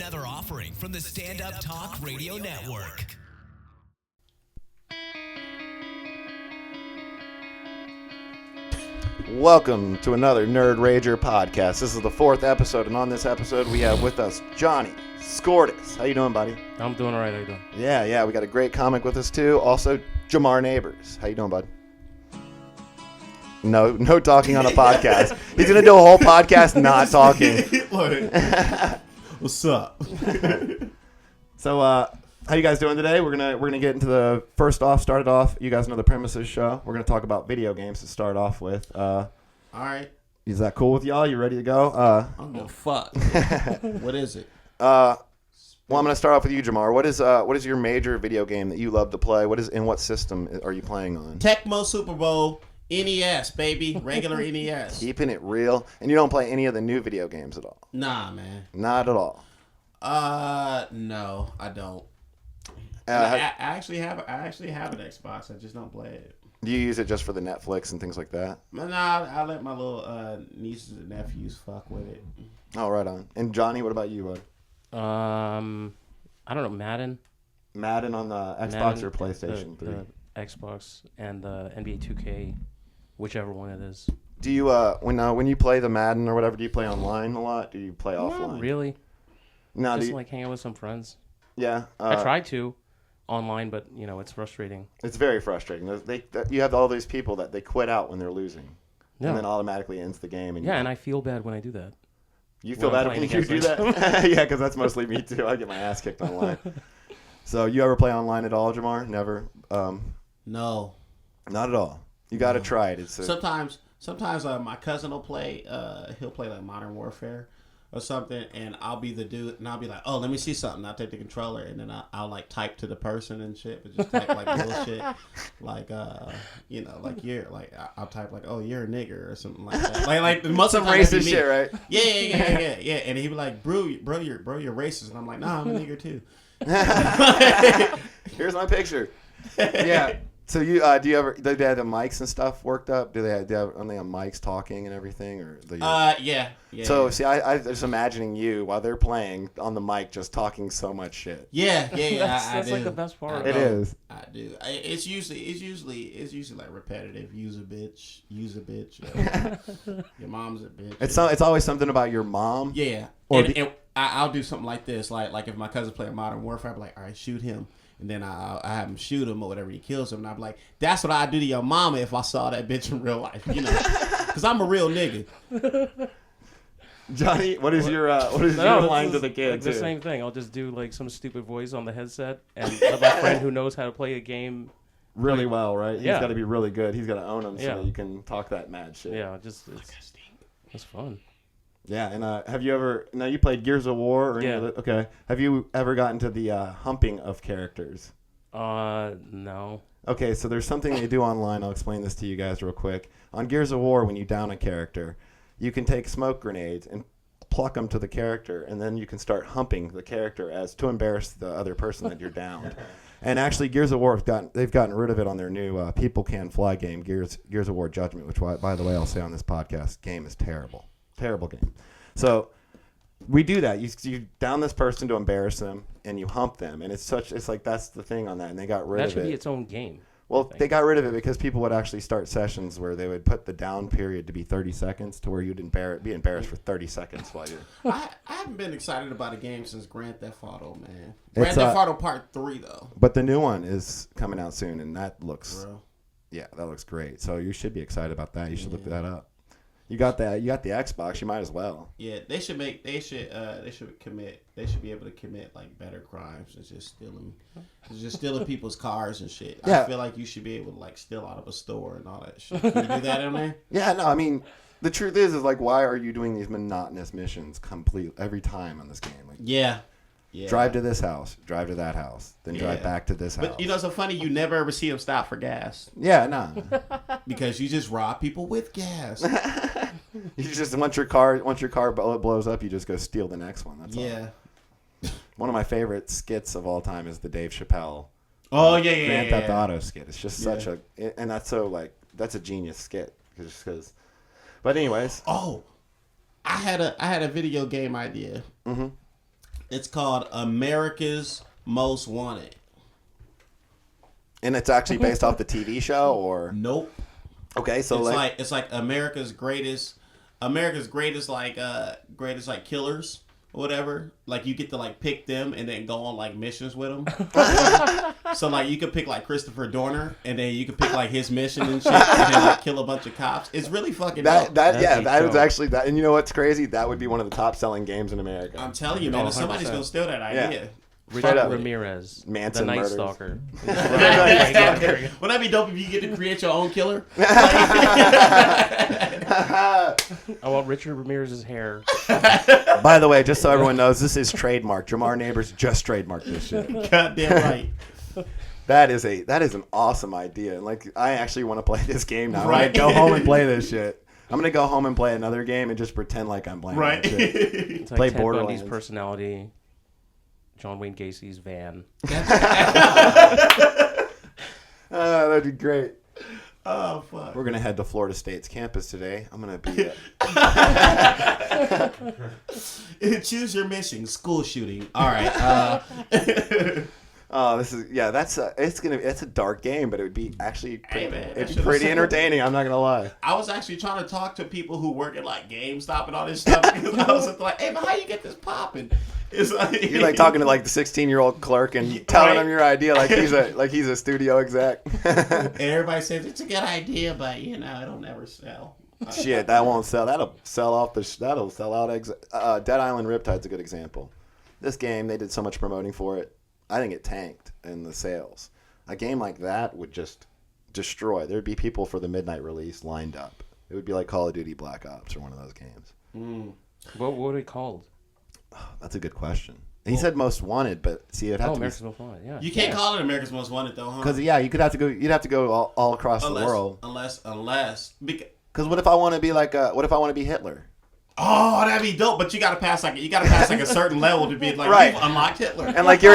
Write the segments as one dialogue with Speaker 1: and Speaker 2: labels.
Speaker 1: another offering from the Stand Up Talk Radio Network.
Speaker 2: Welcome to another Nerd Rager podcast. This is the 4th episode, and on this episode we have with us Johnny Skourtis. How you doing, buddy?
Speaker 3: I'm doing all right. How you doing?
Speaker 2: Yeah. We got a great comic with us too. Also, Jamar Neighbors. How you doing, bud? No talking on a podcast. He's gonna do a whole podcast not talking.
Speaker 4: What's up?
Speaker 2: So, how you guys doing today? We're gonna get into the started off. You guys know the premise of the show. We're gonna talk about video games to start off with.
Speaker 4: All right.
Speaker 2: Is that cool with y'all? You ready to go?
Speaker 4: I don't give a fuck. What is it?
Speaker 2: Well, I'm gonna start off with you, Jamar. What is your major video game that you love to play? What system are you playing on?
Speaker 4: Tecmo Super Bowl NES, baby. Regular NES.
Speaker 2: Keeping it real, and you don't play any of the new video games at all.
Speaker 4: Nah, man.
Speaker 2: Not at all.
Speaker 4: No, I don't. I actually have an Xbox. I just don't play it.
Speaker 2: Do you use it just for the Netflix and things like that?
Speaker 4: Nah, I let my little nieces and nephews fuck with it.
Speaker 2: Oh, right on. And Johnny, what about you, bud?
Speaker 3: I don't know, Madden.
Speaker 2: Madden on the Xbox or PlayStation 3?
Speaker 3: The Xbox and the NBA 2K, whichever one it is.
Speaker 2: Do you when you play the Madden or whatever, do you play online a lot? Do you play offline?
Speaker 3: Not really.
Speaker 2: No,
Speaker 3: just like hang out with some friends.
Speaker 2: Yeah.
Speaker 3: I try to online, but it's frustrating.
Speaker 2: It's very frustrating. You have all these people that they quit out when they're losing,
Speaker 3: Yeah.
Speaker 2: and then automatically ends the game. And
Speaker 3: and I feel bad when I do that.
Speaker 2: You feel
Speaker 3: when
Speaker 2: bad when you do that? Yeah, because that's mostly me too. I get my ass kicked online. So you ever play online at all, Jamar? Never.
Speaker 4: No.
Speaker 2: Not at all. You got to try it.
Speaker 4: Sometimes my cousin will play. He'll play like Modern Warfare or something, and I'll be the dude, and I'll be like, "Oh, let me see something." I'll take the controller, and then I'll like type to the person and shit, but just type like bullshit, like I'll type like, "Oh, you're a nigger" or something like that, like the most
Speaker 2: some racist shit, right?
Speaker 4: Yeah, and he'd be like, "Bro, you're racist," and I'm like, "Nah, I'm a nigger too."
Speaker 2: Here's my picture. Yeah. So do they have the mics and stuff worked up? Are they on mics talking and everything, or
Speaker 4: yeah.
Speaker 2: So see, I was imagining you while they're playing on the mic, just talking so much shit.
Speaker 4: Yeah.
Speaker 3: That's like the best part.
Speaker 2: It is.
Speaker 4: I do. It's usually like repetitive. Use a bitch. Your mom's a bitch.
Speaker 2: It's always something about your mom.
Speaker 4: Yeah. And I'll do something like this. Like if my cousin playing Modern Warfare, I'll be like, all right, shoot him. And then I have him shoot him or whatever, he kills him. And I'm like, that's what I'd do to your mama if I saw that bitch in real life, Because I'm a real nigga.
Speaker 2: Johnny, what is your line to the kids?
Speaker 3: Like the same thing. I'll just do like some stupid voice on the headset, and let my friend who knows how to play a game
Speaker 2: really well, right? He's
Speaker 3: Yeah.
Speaker 2: got to be really good. He's got to own them so
Speaker 3: Yeah.
Speaker 2: that you can talk that mad shit.
Speaker 3: Yeah, it's fun.
Speaker 2: Yeah, and have you ever? Now you played Gears of War, or any of the, okay? Have you ever gotten to the humping of characters?
Speaker 3: No.
Speaker 2: Okay, so there's something they do online. I'll explain this to you guys real quick. On Gears of War, when you down a character, you can take smoke grenades and pluck them to the character, and then you can start humping the character as to embarrass the other person that you're downed. And actually, Gears of War they've gotten rid of it on their new People Can Fly game, Gears of War Judgment, which, by the way, I'll say on this podcast, game is terrible. Terrible game. So we do that. You down this person to embarrass them, and you hump them, and it's like that's the thing on that. And they got rid of it.
Speaker 3: That should be its own game.
Speaker 2: Well, they got rid of it because people would actually start sessions where they would put the down period to be 30 seconds, to where you'd be embarrassed for 30 seconds while you're.
Speaker 4: I haven't been excited about a game since Grand Theft Auto, man. Grand Theft Auto Part 3 though.
Speaker 2: But the new one is coming out soon, and that looks.
Speaker 4: Bro. Yeah,
Speaker 2: that looks great. So you should be excited about that. You should look that up. You got that. You got the Xbox. You might as well.
Speaker 4: Yeah, they should be able to commit like better crimes than just stealing people's cars and shit.
Speaker 2: Yeah.
Speaker 4: I feel like you should be able to like steal out of a store and all that shit. Can you do that on there?
Speaker 2: Yeah, no. I mean, the truth is like, why are you doing these monotonous missions every time on this game? Like,
Speaker 4: yeah.
Speaker 2: Drive to this house, drive to that house, then drive back to this house.
Speaker 4: But it's so funny, you never ever see them stop for gas.
Speaker 2: Yeah, no.
Speaker 4: Because you just rob people with gas.
Speaker 2: You just once your car blows up, you just go steal the next one. That's all. One of my favorite skits of all time is the Dave Chappelle.
Speaker 4: Oh yeah,
Speaker 2: Grand Theft Auto skit. It's just such a, and that's a genius skit because. But anyways.
Speaker 4: Oh, I had a video game idea.
Speaker 2: Mm-hmm.
Speaker 4: It's called America's Most Wanted.
Speaker 2: And it's actually based off the TV show, or
Speaker 4: Nope.
Speaker 2: okay, so
Speaker 4: It's like America's greatest like killers or whatever. Like you get to like pick them and then go on like missions with them. So like you could pick like Christopher Dorner and then you could pick like his mission and shit and then like kill a bunch of cops. It's really fucking dope.
Speaker 2: that is actually that. And you know what's crazy? That would be one of the top selling games in America.
Speaker 4: I'm telling you, man,
Speaker 3: 100%.
Speaker 4: somebody's gonna steal that idea.
Speaker 3: Richard Ramirez,
Speaker 2: Manson
Speaker 3: the Night
Speaker 2: murders.
Speaker 3: Stalker.
Speaker 4: Wouldn't that be dope if you get to create your own killer?
Speaker 3: I want Richard Ramirez's hair.
Speaker 2: By the way, just so everyone knows, this is trademark. Jamar Neighbors just trademarked this shit.
Speaker 4: Goddamn right.
Speaker 2: That is an awesome idea. And like, I actually want to play this game now.
Speaker 4: Right.
Speaker 2: I'm gonna go home and play this shit. I'm gonna go home and play another game and just pretend like I'm playing
Speaker 4: Right.
Speaker 2: that shit.
Speaker 3: It's like
Speaker 2: Play
Speaker 3: Ted
Speaker 2: Borderlands.
Speaker 3: Bundy's personality, John Wayne Gacy's van.
Speaker 2: That'd be great.
Speaker 4: Oh fuck.
Speaker 2: We're gonna head to Florida State's campus today. I'm gonna be.
Speaker 4: Choose your mission. School shooting. All right.
Speaker 2: Oh, this is it's a dark game, but it would be actually
Speaker 4: Hey, man, that
Speaker 2: it'd be
Speaker 4: shit
Speaker 2: pretty
Speaker 4: was-
Speaker 2: entertaining. I'm not gonna lie.
Speaker 4: I was actually trying to talk to people who work at like GameStop and all this stuff because I was like, "Hey, man, how you get this popping?" It's like
Speaker 2: You're like talking to like the 16-year-old clerk and telling
Speaker 4: Right.
Speaker 2: him your idea like he's a studio exec.
Speaker 4: And everybody says it's a good idea, but it'll never sell.
Speaker 2: Shit, that won't sell. That'll sell off that'll sell out. Dead Island Riptide's a good example. This game, they did so much promoting for it. I think it tanked in the sales. A game like that would just destroy. There'd be people for the midnight release lined up. It would be like Call of Duty Black Ops or one of those games.
Speaker 3: What are they called?
Speaker 2: That's a good question. He said Most Wanted, but see, it'd have to
Speaker 3: America's Most Wanted. Yeah.
Speaker 4: You can't call it America's Most Wanted though, huh?
Speaker 2: because you'd have to go all across the world.
Speaker 4: Unless
Speaker 2: Because what if I want to be Hitler?
Speaker 4: oh, that'd be dope. But you gotta pass like a certain level to be like
Speaker 2: Right.
Speaker 4: you've unlocked Hitler.
Speaker 2: And like your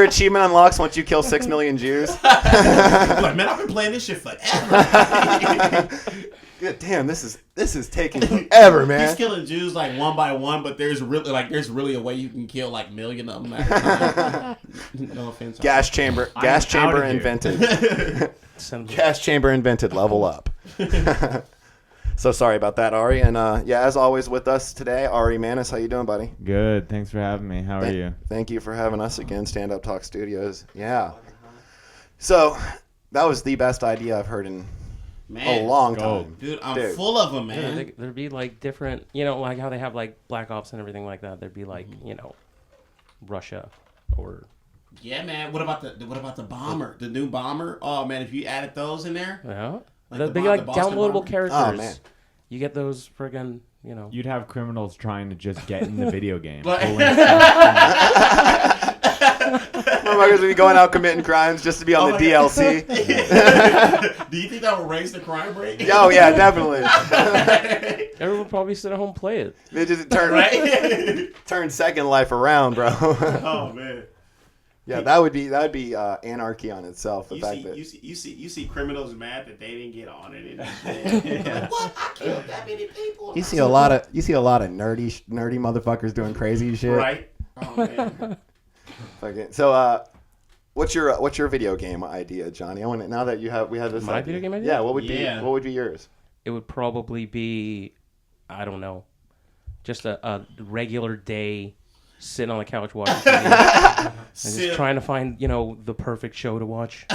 Speaker 2: achievement unlocks once you kill 6 million Jews.
Speaker 4: Like, man, I've been playing this shit forever.
Speaker 2: God damn, this is taking forever, man.
Speaker 4: He's killing Jews like one by one, but there's really a way you can kill like million of them at a time. No offense.
Speaker 2: Gas chamber invented. Gas chamber invented. Level up. So sorry about that, Ari. And as always with us today, Ari Manis. How you doing, buddy?
Speaker 5: Good. Thanks for having me. How are you?
Speaker 2: Thank you for having us again, Stand Up Talk Studios. Yeah. So that was the best idea I've heard in a long time.
Speaker 4: Dude, I'm full of them, man.
Speaker 3: Yeah, there'd be like different, like how they have like Black Ops and everything like that. There'd be like, Russia or.
Speaker 4: Yeah, man. What about the bomber? The new bomber? Oh man, if you added those in there,
Speaker 3: Yeah.
Speaker 4: Like
Speaker 3: They'd
Speaker 4: the
Speaker 3: be like
Speaker 4: Boston
Speaker 3: downloadable
Speaker 4: bomber?
Speaker 3: characters.
Speaker 2: Oh, man.
Speaker 3: You get those friggin',
Speaker 5: You'd have criminals trying to just get in the video game.
Speaker 4: Like-
Speaker 5: pulling stuff
Speaker 2: Motherfuckers would be going out committing crimes just to be on the DLC.
Speaker 4: do you think that would raise the crime rate?
Speaker 2: Oh yeah, definitely.
Speaker 3: Everyone would probably sit at home and play it.
Speaker 2: They just
Speaker 4: Right?
Speaker 2: turn Second Life around, bro.
Speaker 4: Oh man.
Speaker 2: Yeah, that would be anarchy on itself. The
Speaker 4: You
Speaker 2: fact
Speaker 4: see,
Speaker 2: that
Speaker 4: you see criminals mad that they didn't get on it. And like, what? I killed that many people.
Speaker 2: you see a lot of nerdy motherfuckers doing crazy shit.
Speaker 4: Right? Oh man.
Speaker 2: Okay. So what's your video game idea, Johnny? I want now that we have this.
Speaker 3: My video game idea?
Speaker 2: Yeah. What would be yours?
Speaker 3: It would probably be, I don't know, just a regular day sitting on the couch watching TV and just trying to find, the perfect show to watch.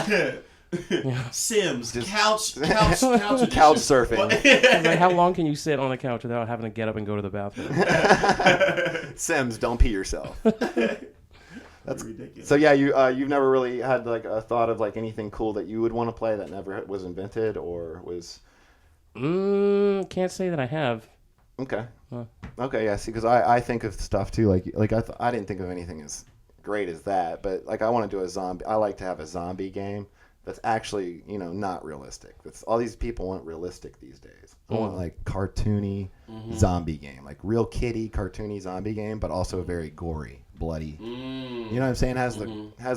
Speaker 4: Sims,
Speaker 2: Just-
Speaker 4: couch
Speaker 2: Couch surfing.
Speaker 3: Like, how long can you sit on the couch without having to get up and go to the bathroom?
Speaker 2: Sims, don't pee yourself.
Speaker 4: That's ridiculous.
Speaker 2: So yeah, you've never really had like a thought of like anything cool that you would want to play that never was invented or was.
Speaker 3: Can't say that I have.
Speaker 2: Okay.
Speaker 3: Huh.
Speaker 2: Okay. Yeah. See, because I think of stuff too. Like I didn't think of anything as great as that, but like I want to do a zombie. I like to have a zombie game that's actually not realistic. That's all these people want realistic these days. I want like cartoony zombie game, like real kiddie cartoony zombie game, but also very gory. bloody. You know what I'm saying? Has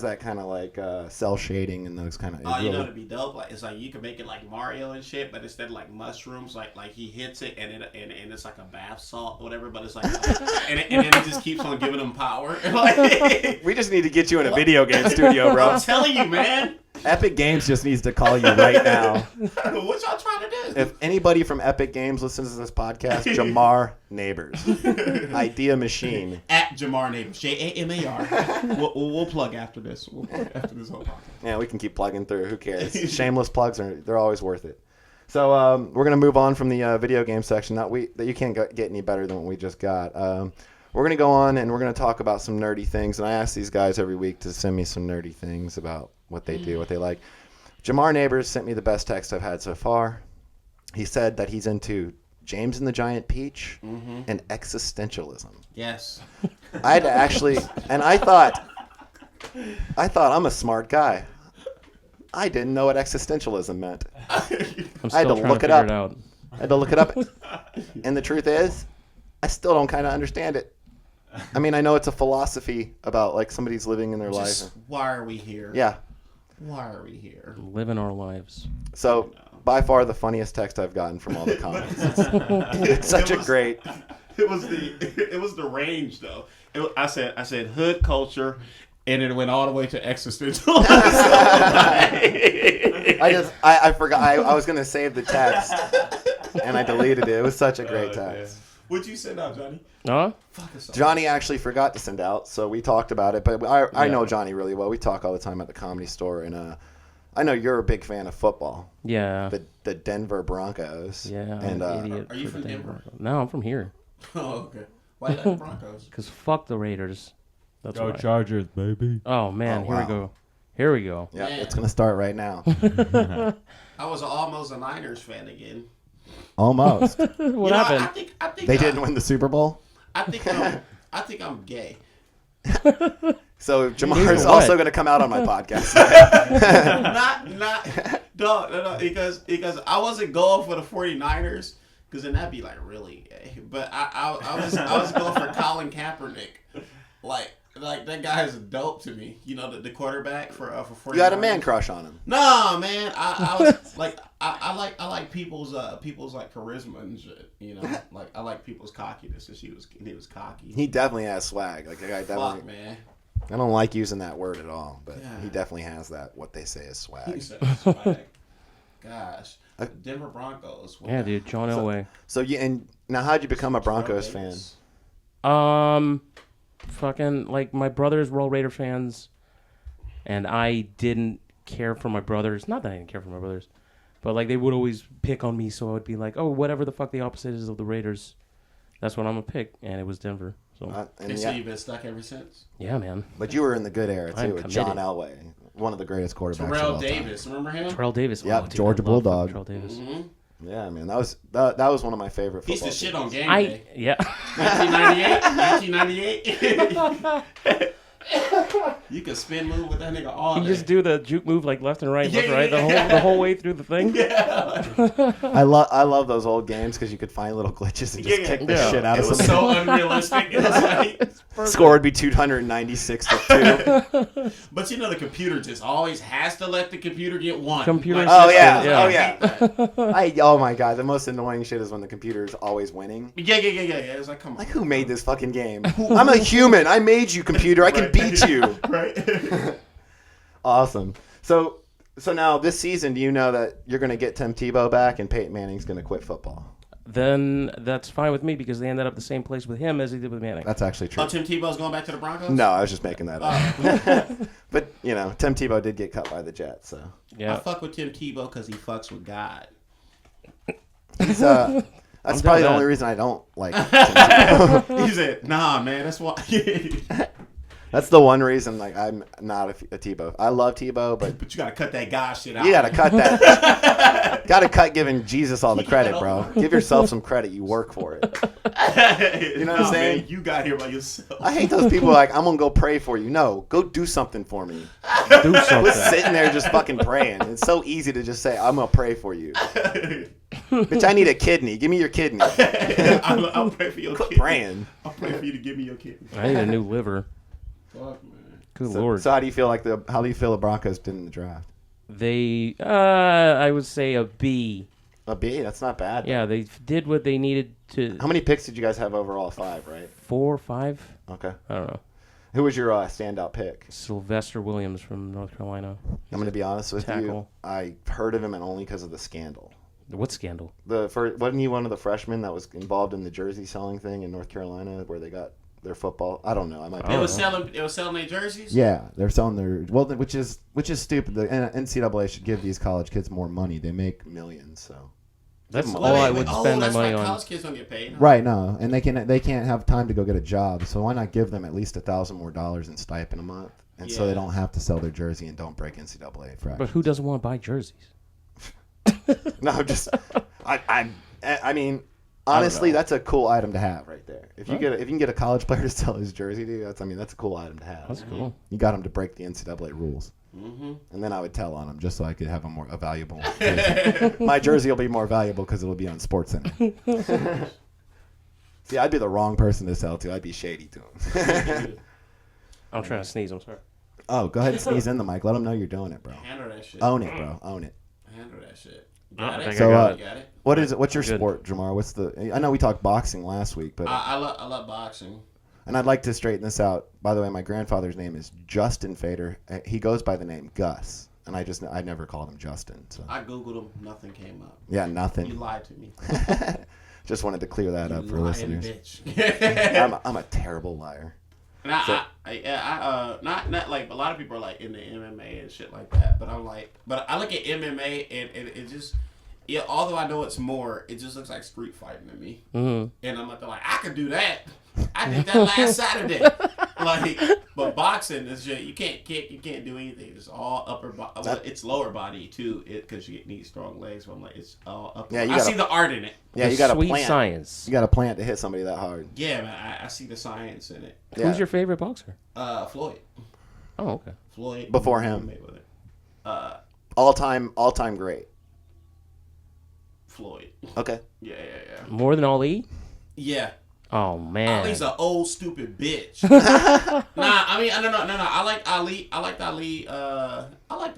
Speaker 2: that kind of like cell shading and those kind of.
Speaker 4: Oh, you know, it'd be dope. Like it's like you can make it like Mario and shit, but instead of like mushrooms, like he hits it and it's like a bath salt or whatever. But it's like and then it just keeps on giving him power. Like,
Speaker 2: we just need to get you in a video game studio, bro.
Speaker 4: I'm telling you, man.
Speaker 2: Epic Games just needs to call you right now.
Speaker 4: What y'all trying to do?
Speaker 2: If anybody from Epic Games listens to this podcast, Jamar Neighbors, Idea Machine
Speaker 4: At Jamar Neighbors, Jamar. We'll plug after this. We'll plug after this whole podcast.
Speaker 2: Yeah, we can keep plugging through. Who cares? Shameless plugs they're always worth it. So we're gonna move on from the video game section. That you can't get any better than what we just got. We're gonna go on and we're gonna talk about some nerdy things. And I ask these guys every week to send me some nerdy things about what they do, what they like. Jamar Neighbors sent me the best text I've had so far. He said that he's into James and the Giant Peach and existentialism.
Speaker 4: Yes.
Speaker 2: I had to actually, and I thought I'm a smart guy. I didn't know what existentialism meant.
Speaker 3: I'm
Speaker 2: I had to
Speaker 3: still trying
Speaker 2: look
Speaker 3: to
Speaker 2: it
Speaker 3: figure
Speaker 2: up.
Speaker 3: it out.
Speaker 2: I had to look it up. And the truth is, I still don't kind of understand it. I mean, I know it's a philosophy about like somebody's living in their life.
Speaker 4: Why are we here?
Speaker 2: Yeah.
Speaker 4: Why are we here?
Speaker 3: Living our lives.
Speaker 2: So by far the funniest text I've gotten from all the comments. It's such a great.
Speaker 4: It was the range though. I said hood culture, and it went all the way to existential.
Speaker 2: I forgot. I was gonna save the text, and I deleted it. It was such a great text.
Speaker 4: What'd you send out, Johnny?
Speaker 3: Huh?
Speaker 2: Johnny actually forgot to send out, so we talked about it. But I know Johnny really well. We talk all the time at the Comedy Store, and I know you're a big fan of football.
Speaker 3: Yeah.
Speaker 2: The Denver Broncos.
Speaker 3: Yeah.
Speaker 2: And
Speaker 3: I'm an idiot
Speaker 4: are you
Speaker 3: for
Speaker 4: from
Speaker 3: the
Speaker 4: Denver?
Speaker 3: No, I'm from here.
Speaker 4: Oh, okay. Why you like the Broncos?
Speaker 3: Because fuck the Raiders. That's
Speaker 5: Go
Speaker 3: why.
Speaker 5: Chargers, baby.
Speaker 3: Oh, man.
Speaker 2: Oh,
Speaker 3: Here
Speaker 2: wow.
Speaker 3: we go. Here we go.
Speaker 2: Yeah,
Speaker 4: Man.
Speaker 2: it's gonna start right now.
Speaker 4: I was almost a Niners fan again.
Speaker 2: Almost.
Speaker 3: What happened?
Speaker 4: I think
Speaker 2: They didn't win the Super Bowl.
Speaker 4: I think I'm gay.
Speaker 2: So
Speaker 3: Neither
Speaker 2: Jamar is
Speaker 3: what?
Speaker 2: also going to come out on my podcast.
Speaker 4: No, because I wasn't going for the 49ers, because then that'd be like really gay. But I was going for Colin Kaepernick. Like that guy is dope to me. You know, the quarterback for 49ers.
Speaker 2: You had a man crush on him.
Speaker 4: No, man. I was like I like people's like charisma and shit. You know, like I like people's cockiness, and he was cocky.
Speaker 2: He definitely has swag. Like the guy definitely.
Speaker 4: Fuck, man.
Speaker 2: I don't like using that word at all, but
Speaker 4: Yeah.
Speaker 2: he definitely has that. What they say is swag.
Speaker 4: He said swag. Gosh, Denver Broncos.
Speaker 3: Yeah, dude. John Elway.
Speaker 2: So and now how'd you become a Broncos fan?
Speaker 3: Fucking, like, my brothers were all Raider fans, and I didn't care for my brothers. Not that I didn't care for my brothers, but, like, they would always pick on me, so I would be like, oh, whatever the fuck the opposite is of the Raiders, that's what I'm gonna pick, and it was Denver. So,
Speaker 4: And so you've been stuck ever since?
Speaker 3: yeah, man.
Speaker 2: But you were in the good era
Speaker 3: I'm
Speaker 2: too with John
Speaker 3: committed.
Speaker 2: Elway, one of the greatest quarterbacks of
Speaker 4: Terrell
Speaker 2: all
Speaker 4: Davis,
Speaker 2: time.
Speaker 4: remember him?
Speaker 3: Terrell Davis.
Speaker 2: Yep,
Speaker 3: dude,
Speaker 2: Georgia
Speaker 3: I love
Speaker 2: Bulldog.
Speaker 3: Terrell Davis.
Speaker 4: Mm-hmm.
Speaker 2: Yeah, man, that was one of my favorite
Speaker 4: He used
Speaker 2: football
Speaker 4: to shit
Speaker 2: teams.
Speaker 4: on game
Speaker 3: I
Speaker 4: day.
Speaker 3: yeah.
Speaker 4: 1998. You could spin move with that nigga all
Speaker 3: You
Speaker 4: day.
Speaker 3: just do the juke move like left and right,
Speaker 4: Yeah,
Speaker 3: left, right,
Speaker 4: yeah.
Speaker 3: the whole way through the thing.
Speaker 4: Yeah.
Speaker 2: I love those old games because you could find little glitches and just
Speaker 4: Yeah,
Speaker 2: kick the
Speaker 3: yeah.
Speaker 2: shit out
Speaker 4: It
Speaker 2: of
Speaker 4: was
Speaker 2: somebody.
Speaker 4: so unrealistic. It was like,
Speaker 2: Score would be 296-2.
Speaker 4: but you know the computer just always has to let the computer get one.
Speaker 3: Computer
Speaker 4: Like,
Speaker 2: Oh
Speaker 3: system,
Speaker 2: yeah, oh
Speaker 4: yeah.
Speaker 2: yeah. Oh my god, the most annoying shit is when the computer is always winning.
Speaker 4: Yeah. It was like, come on.
Speaker 2: Like, who made this fucking game? I'm a human. I made you, computer. I can beat you.
Speaker 4: Right.
Speaker 2: Awesome. So now this season, do you know that you're going to get Tim Tebow back and Peyton Manning's going to quit football?
Speaker 3: Then that's fine with me because they ended up the same place with him as he did with Manning.
Speaker 2: That's actually true.
Speaker 4: Oh, Tim Tebow's going back to the Broncos?
Speaker 2: No, I was just making that up. But, you know, Tim Tebow did get cut by the Jets, so.
Speaker 4: I
Speaker 3: Yeah.
Speaker 4: fuck with Tim Tebow because he fucks with God.
Speaker 2: He's, that's
Speaker 3: I'm
Speaker 2: probably the
Speaker 3: down
Speaker 2: only
Speaker 3: with
Speaker 2: reason I don't like Tim Tebow.
Speaker 4: He said, nah, man, that's why.
Speaker 2: That's the one reason, like, I'm not a Tebow. I love Tebow, but
Speaker 4: But you gotta cut that God shit out.
Speaker 2: you got to cut that. Got to cut giving Jesus all the credit, bro. Give yourself some credit. You work for it.
Speaker 4: You
Speaker 2: know what I'm saying?
Speaker 4: Man, you got here by yourself.
Speaker 2: I hate those people like, I'm going to go pray for you. No, go do something for me.
Speaker 3: Do
Speaker 2: Quit
Speaker 3: something.
Speaker 2: sitting there just fucking praying. It's so easy to just say, I'm going to pray for you. Bitch, I need a kidney. Give me your kidney.
Speaker 4: I'll pray for your
Speaker 2: Quit
Speaker 4: kidney.
Speaker 2: praying.
Speaker 4: I'll pray for you to give me your kidney.
Speaker 3: I need a new liver.
Speaker 4: Fuck, man.
Speaker 3: Good lord.
Speaker 2: So how do you feel the Broncos did in the draft?
Speaker 3: They, I would say a B.
Speaker 2: A B? That's not bad.
Speaker 3: Yeah, they did what they needed to.
Speaker 2: How many picks did you guys have overall? 5, right?
Speaker 3: 4 or 5?
Speaker 2: Okay.
Speaker 3: I don't know.
Speaker 2: Who was your standout pick?
Speaker 3: Sylvester Williams from North Carolina.
Speaker 2: I'm going to be honest with you.
Speaker 3: Tackle.
Speaker 2: I heard of him and only because of the scandal.
Speaker 3: What scandal?
Speaker 2: Wasn't he one of the freshmen that was involved in the jersey selling thing in North Carolina where they got their football? I don't know. I might be
Speaker 4: It was selling their jerseys?
Speaker 2: Yeah, they're selling their which is stupid. The NCAA should give these college kids more money. They make millions, so
Speaker 3: That's
Speaker 2: Give 'em
Speaker 3: all I would spend my
Speaker 4: that's
Speaker 3: money
Speaker 4: why
Speaker 3: on.
Speaker 4: college kids don't get paid. Huh?
Speaker 2: right. No, and they can't have time to go get a job. So why not give them at least $1,000 more in stipend a month, and so
Speaker 4: Yeah.
Speaker 2: they don't have to sell their jersey and don't break NCAA fractions.
Speaker 3: But who doesn't want to buy jerseys?
Speaker 2: No, just I mean, honestly, that's a cool item to have right there. If you can get a college player to sell his jersey, dude, that's a cool item to have.
Speaker 3: That's cool.
Speaker 2: You got him to break the NCAA rules, and then I would tell on him just so I could have a valuable. Jersey. My jersey will be more valuable because it'll be on SportsCenter. See, I'd be the wrong person to sell to. I'd be shady to him.
Speaker 3: I'm trying to sneeze. I'm sorry.
Speaker 2: Oh, go ahead and sneeze in the mic. Let them know you're doing it, bro.
Speaker 4: Handle that shit.
Speaker 2: Own it, bro. Own it.
Speaker 4: Handle that shit.
Speaker 3: I
Speaker 4: Got
Speaker 3: think
Speaker 4: it?
Speaker 2: So,
Speaker 3: I got it.
Speaker 4: You got it?
Speaker 2: What is it? What's your
Speaker 3: Good.
Speaker 2: sport, Jamar? What's the? I know we talked boxing last week, but
Speaker 4: I love boxing.
Speaker 2: and I'd like to straighten this out. By the way, my grandfather's name is Justin Fader. He goes by the name Gus, and I never called him Justin. So
Speaker 4: I googled them. Nothing came up.
Speaker 2: yeah,
Speaker 4: You
Speaker 2: not
Speaker 4: lied to me.
Speaker 2: Just wanted to clear that up
Speaker 4: You
Speaker 2: for
Speaker 4: lying
Speaker 2: listeners.
Speaker 4: bitch.
Speaker 2: I'm a terrible liar.
Speaker 4: And not like a lot of people are like into MMA and shit like that, but I'm like, but I look at MMA and it just, yeah. Although I know it's more, it just looks like street fighting to me.
Speaker 3: Mm-hmm.
Speaker 4: And I'm like, I could do that. I did that last Saturday. Like, but boxing is shit. You can't do anything. It's all upper body. Well, it's lower body too, because you need strong legs. So I'm like, it's all upper.
Speaker 2: Yeah,
Speaker 4: I see the art in it.
Speaker 2: Yeah, you got a
Speaker 3: Sweet
Speaker 2: plant.
Speaker 3: science.
Speaker 2: You got a plant to hit somebody that hard.
Speaker 4: Yeah, man, I see the science in it.
Speaker 2: Yeah.
Speaker 3: Who's your favorite boxer?
Speaker 4: Floyd.
Speaker 3: Oh, okay.
Speaker 4: Floyd.
Speaker 2: Before him.
Speaker 4: Mayweather.
Speaker 2: all time great?
Speaker 4: Floyd.
Speaker 2: Okay.
Speaker 4: Yeah.
Speaker 3: More than Ali?
Speaker 4: Yeah.
Speaker 3: Oh man.
Speaker 4: Ali's an old stupid bitch. No. I like Ali. I liked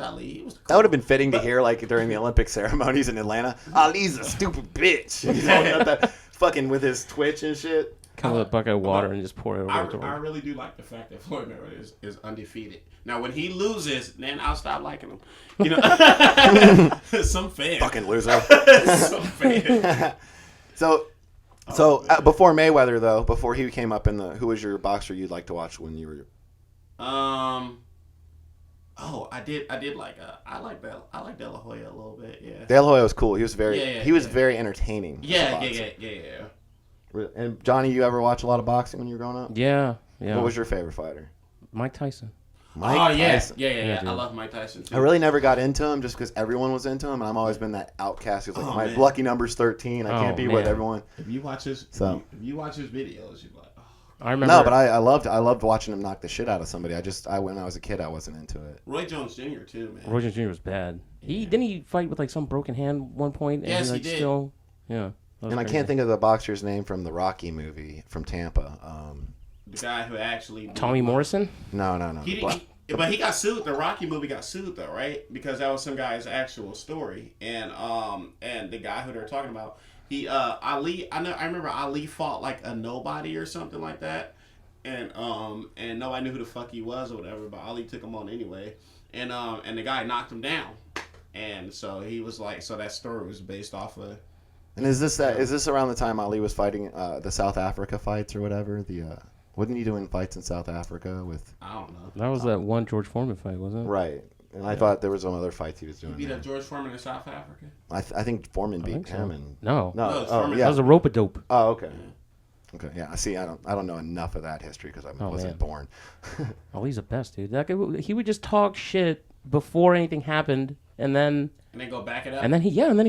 Speaker 4: Ali. He was cool.
Speaker 2: That would have been fitting to hear like during the Olympic ceremonies in Atlanta. Ali's a stupid bitch. He's all got that fucking with his twitch and shit.
Speaker 3: Come with a bucket of water and just pour it over
Speaker 4: I
Speaker 3: the door.
Speaker 4: really do like the fact that Floyd Mayweather is undefeated. Now, when he loses, then I'll stop liking him. You know, some fan.
Speaker 2: Fucking loser.
Speaker 4: Some fan.
Speaker 2: So before Mayweather though, before he came up who was your boxer you'd like to watch when you were?
Speaker 4: I like De La Hoya a little bit. Yeah.
Speaker 2: De La Hoya was cool. He was very very entertaining. as a
Speaker 4: Yeah.
Speaker 2: boxer. And Johnny, you ever watch a lot of boxing when you were growing up?
Speaker 3: Yeah.
Speaker 2: What was your favorite fighter?
Speaker 3: Mike Tyson?
Speaker 2: Mike Tyson.
Speaker 4: Yeah.
Speaker 3: dude.
Speaker 4: I love Mike Tyson too.
Speaker 2: I really never got into him just because everyone was into him, and I've always been that outcast who's like,
Speaker 4: Oh,
Speaker 2: my
Speaker 4: man.
Speaker 2: lucky number's 13. I can't be with
Speaker 3: man.
Speaker 2: everyone.
Speaker 4: If you watch his
Speaker 2: So-
Speaker 4: videos, you're like, oh.
Speaker 3: I remember.
Speaker 2: No, but I loved watching him knock the shit out of somebody. When I was a kid, I wasn't into it.
Speaker 4: Roy Jones Jr. too, man.
Speaker 3: Roy Jones Jr. was bad. Didn't he fight with like some broken hand one point? And
Speaker 4: Yes,
Speaker 3: like,
Speaker 4: he did.
Speaker 3: Still, yeah.
Speaker 2: And I can't think of the boxer's name from the Rocky movie from Tampa.
Speaker 4: The guy who actually
Speaker 3: Tommy Morrison.
Speaker 2: No.
Speaker 4: But he got sued. The Rocky movie got sued though, right? Because that was some guy's actual story, and the guy who they're talking about, he Ali. I remember Ali fought like a nobody or something like that, and nobody knew who the fuck he was or whatever. But Ali took him on anyway, and the guy knocked him down, and so he was like, so that story was based off of.
Speaker 2: And is this around the time Ali was fighting the South Africa fights or whatever? Wasn't he doing fights in South Africa with?
Speaker 4: I don't know.
Speaker 3: That was that one George Foreman fight, wasn't it?
Speaker 2: Right. And I thought there was some other fights he was doing.
Speaker 4: He beat
Speaker 2: there.
Speaker 4: up George Foreman in South Africa.
Speaker 2: I think Foreman beat
Speaker 3: think so.
Speaker 2: him. And
Speaker 3: No.
Speaker 4: No, it's
Speaker 2: oh
Speaker 4: Foreman.
Speaker 2: yeah.
Speaker 3: That was a rope a dope.
Speaker 2: Oh okay. Okay. Yeah. See, I don't know enough of that history because I wasn't
Speaker 3: man.
Speaker 2: born.
Speaker 3: Oh, he's the best, dude. That guy, he would just talk shit before anything happened, and then
Speaker 4: Go back it up.
Speaker 3: he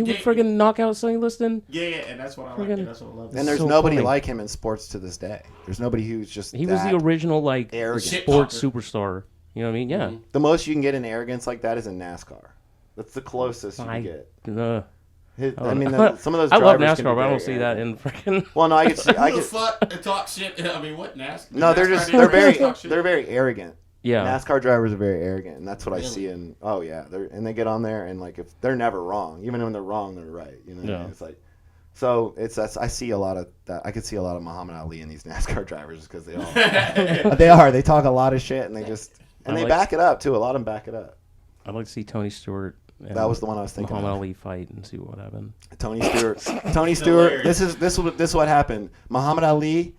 Speaker 3: would friggin' knock out Sonny Liston.
Speaker 4: Yeah, and that's what I like.
Speaker 3: Friggin-
Speaker 4: That's what I love.
Speaker 2: And there's
Speaker 3: So
Speaker 2: nobody
Speaker 3: funny.
Speaker 2: like him in sports to this day. There's nobody who's just.
Speaker 3: He was the original like
Speaker 2: arrogant.
Speaker 4: Shit
Speaker 3: sports
Speaker 4: talker.
Speaker 3: superstar. You know what I mean? Yeah.
Speaker 4: Mhm.
Speaker 2: The most you can get in arrogance like that is in NASCAR. That's the closest you can get. I mean, some of those.
Speaker 3: I love
Speaker 2: drivers can be
Speaker 3: NASCAR, but I
Speaker 2: very
Speaker 3: don't see that
Speaker 2: arrogant.
Speaker 3: in freaking.
Speaker 2: Well, no, I could see.
Speaker 4: Who the fuck talk shit? I mean, what NASCAR?
Speaker 2: No, they're very arrogant.
Speaker 3: Yeah.
Speaker 2: NASCAR drivers are very arrogant, and that's what I
Speaker 4: Really?
Speaker 2: see in. Oh yeah, they get on there and like if they're never wrong, even when they're wrong, they're right. You know, what I mean? It's like. So I see a lot of that. I could see a lot of Muhammad Ali in these NASCAR drivers because they all they talk a lot of shit and they back it up too. A lot of them back it up.
Speaker 3: I'd like to see Tony Stewart. And
Speaker 2: That was the one I was thinking.
Speaker 3: Muhammad
Speaker 2: of.
Speaker 3: Ali fight and see what happened.
Speaker 2: Tony Stewart. Tony Stewart. This is what happened. Muhammad Ali,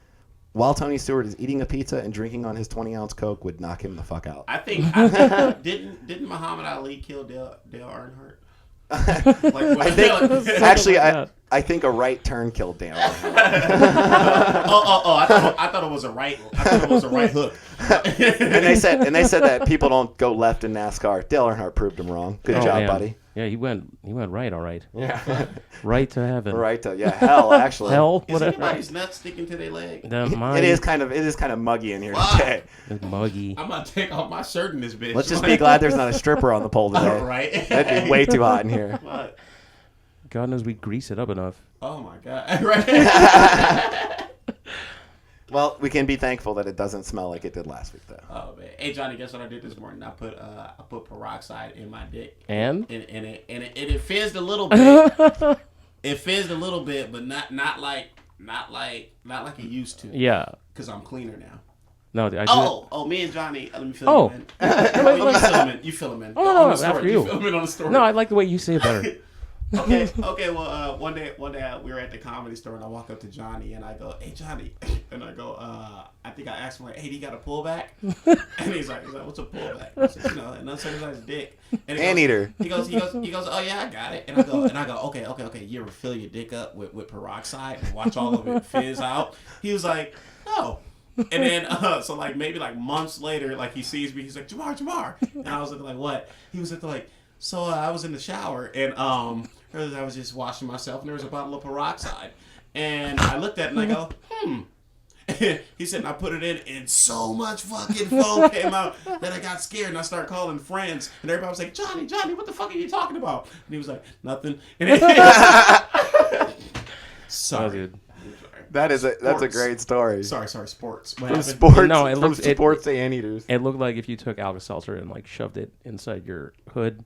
Speaker 2: while Tony Stewart is eating a pizza and drinking on his 20-ounce Coke, would knock him the fuck out.
Speaker 4: I think didn't Muhammad Ali kill Dale Earnhardt?
Speaker 2: I think a right turn killed Dale.
Speaker 4: I thought it was a right. I thought it was a right hook.
Speaker 2: and they said that people don't go left in NASCAR. Dale Earnhardt proved him wrong. Good job,
Speaker 3: man.
Speaker 2: buddy.
Speaker 3: Yeah, he went right, all right.
Speaker 2: Yeah.
Speaker 3: Right to heaven.
Speaker 2: Right to hell, actually.
Speaker 3: Hell,
Speaker 4: Is
Speaker 3: whatever.
Speaker 4: anybody's nuts sticking to their leg?
Speaker 2: It is kind of muggy in here
Speaker 4: Why?
Speaker 2: today.
Speaker 3: It's muggy.
Speaker 4: I'm gonna take off my shirt in this bitch.
Speaker 2: Let's just be glad there's not a stripper on the pole today.
Speaker 4: Right.
Speaker 2: That'd be way too hot in here.
Speaker 4: What?
Speaker 3: God knows we grease it up enough.
Speaker 4: Oh my god! Right.
Speaker 2: Well, we can be thankful that it doesn't smell like it did last week, though.
Speaker 4: Oh man! Hey Johnny, guess what I did this morning? I put peroxide in my dick,
Speaker 3: And
Speaker 4: it fizzed a little bit. It fizzed a little bit, but not like it used to.
Speaker 3: yeah.
Speaker 4: Because I'm cleaner now.
Speaker 3: No, I do.
Speaker 4: Oh, me and Johnny. Let me fill you in. You fill him in.
Speaker 3: Oh, no,
Speaker 4: On the story.
Speaker 3: after you.
Speaker 4: Fill him in on the story.
Speaker 3: No, I like the way you say it better.
Speaker 4: Okay. Well, one day we were at the Comedy Store and I walk up to Johnny and I go, "Hey Johnny," and I go, I think I asked him like, "Hey, do you got a pullback?" And he's like, "What's a pullback?" I said, an uncircumcised dick. And
Speaker 2: Anteater.
Speaker 4: He goes, "Oh yeah, I got it." And I go, okay. You ever fill your dick up with peroxide and watch all of it fizz out? He was like, "No." And then, so like maybe like months later, like he sees me, he's like, Jamar. And I was looking like, what? He was like, so I was in the shower and I was just washing myself and there was a bottle of peroxide. And I looked at it and I go, He said, and I put it in and so much fucking foam came out that I got scared and I started calling friends. And everybody was like, Johnny, what the fuck are you talking about? And he was like, nothing. Sorry.
Speaker 2: That's a great story.
Speaker 4: Sorry, sports.
Speaker 2: From sports,
Speaker 3: No, it
Speaker 2: from
Speaker 3: looks- it-
Speaker 2: sports to anteaters.
Speaker 3: It looked like if you took Alka-Seltzer and like shoved it inside your hood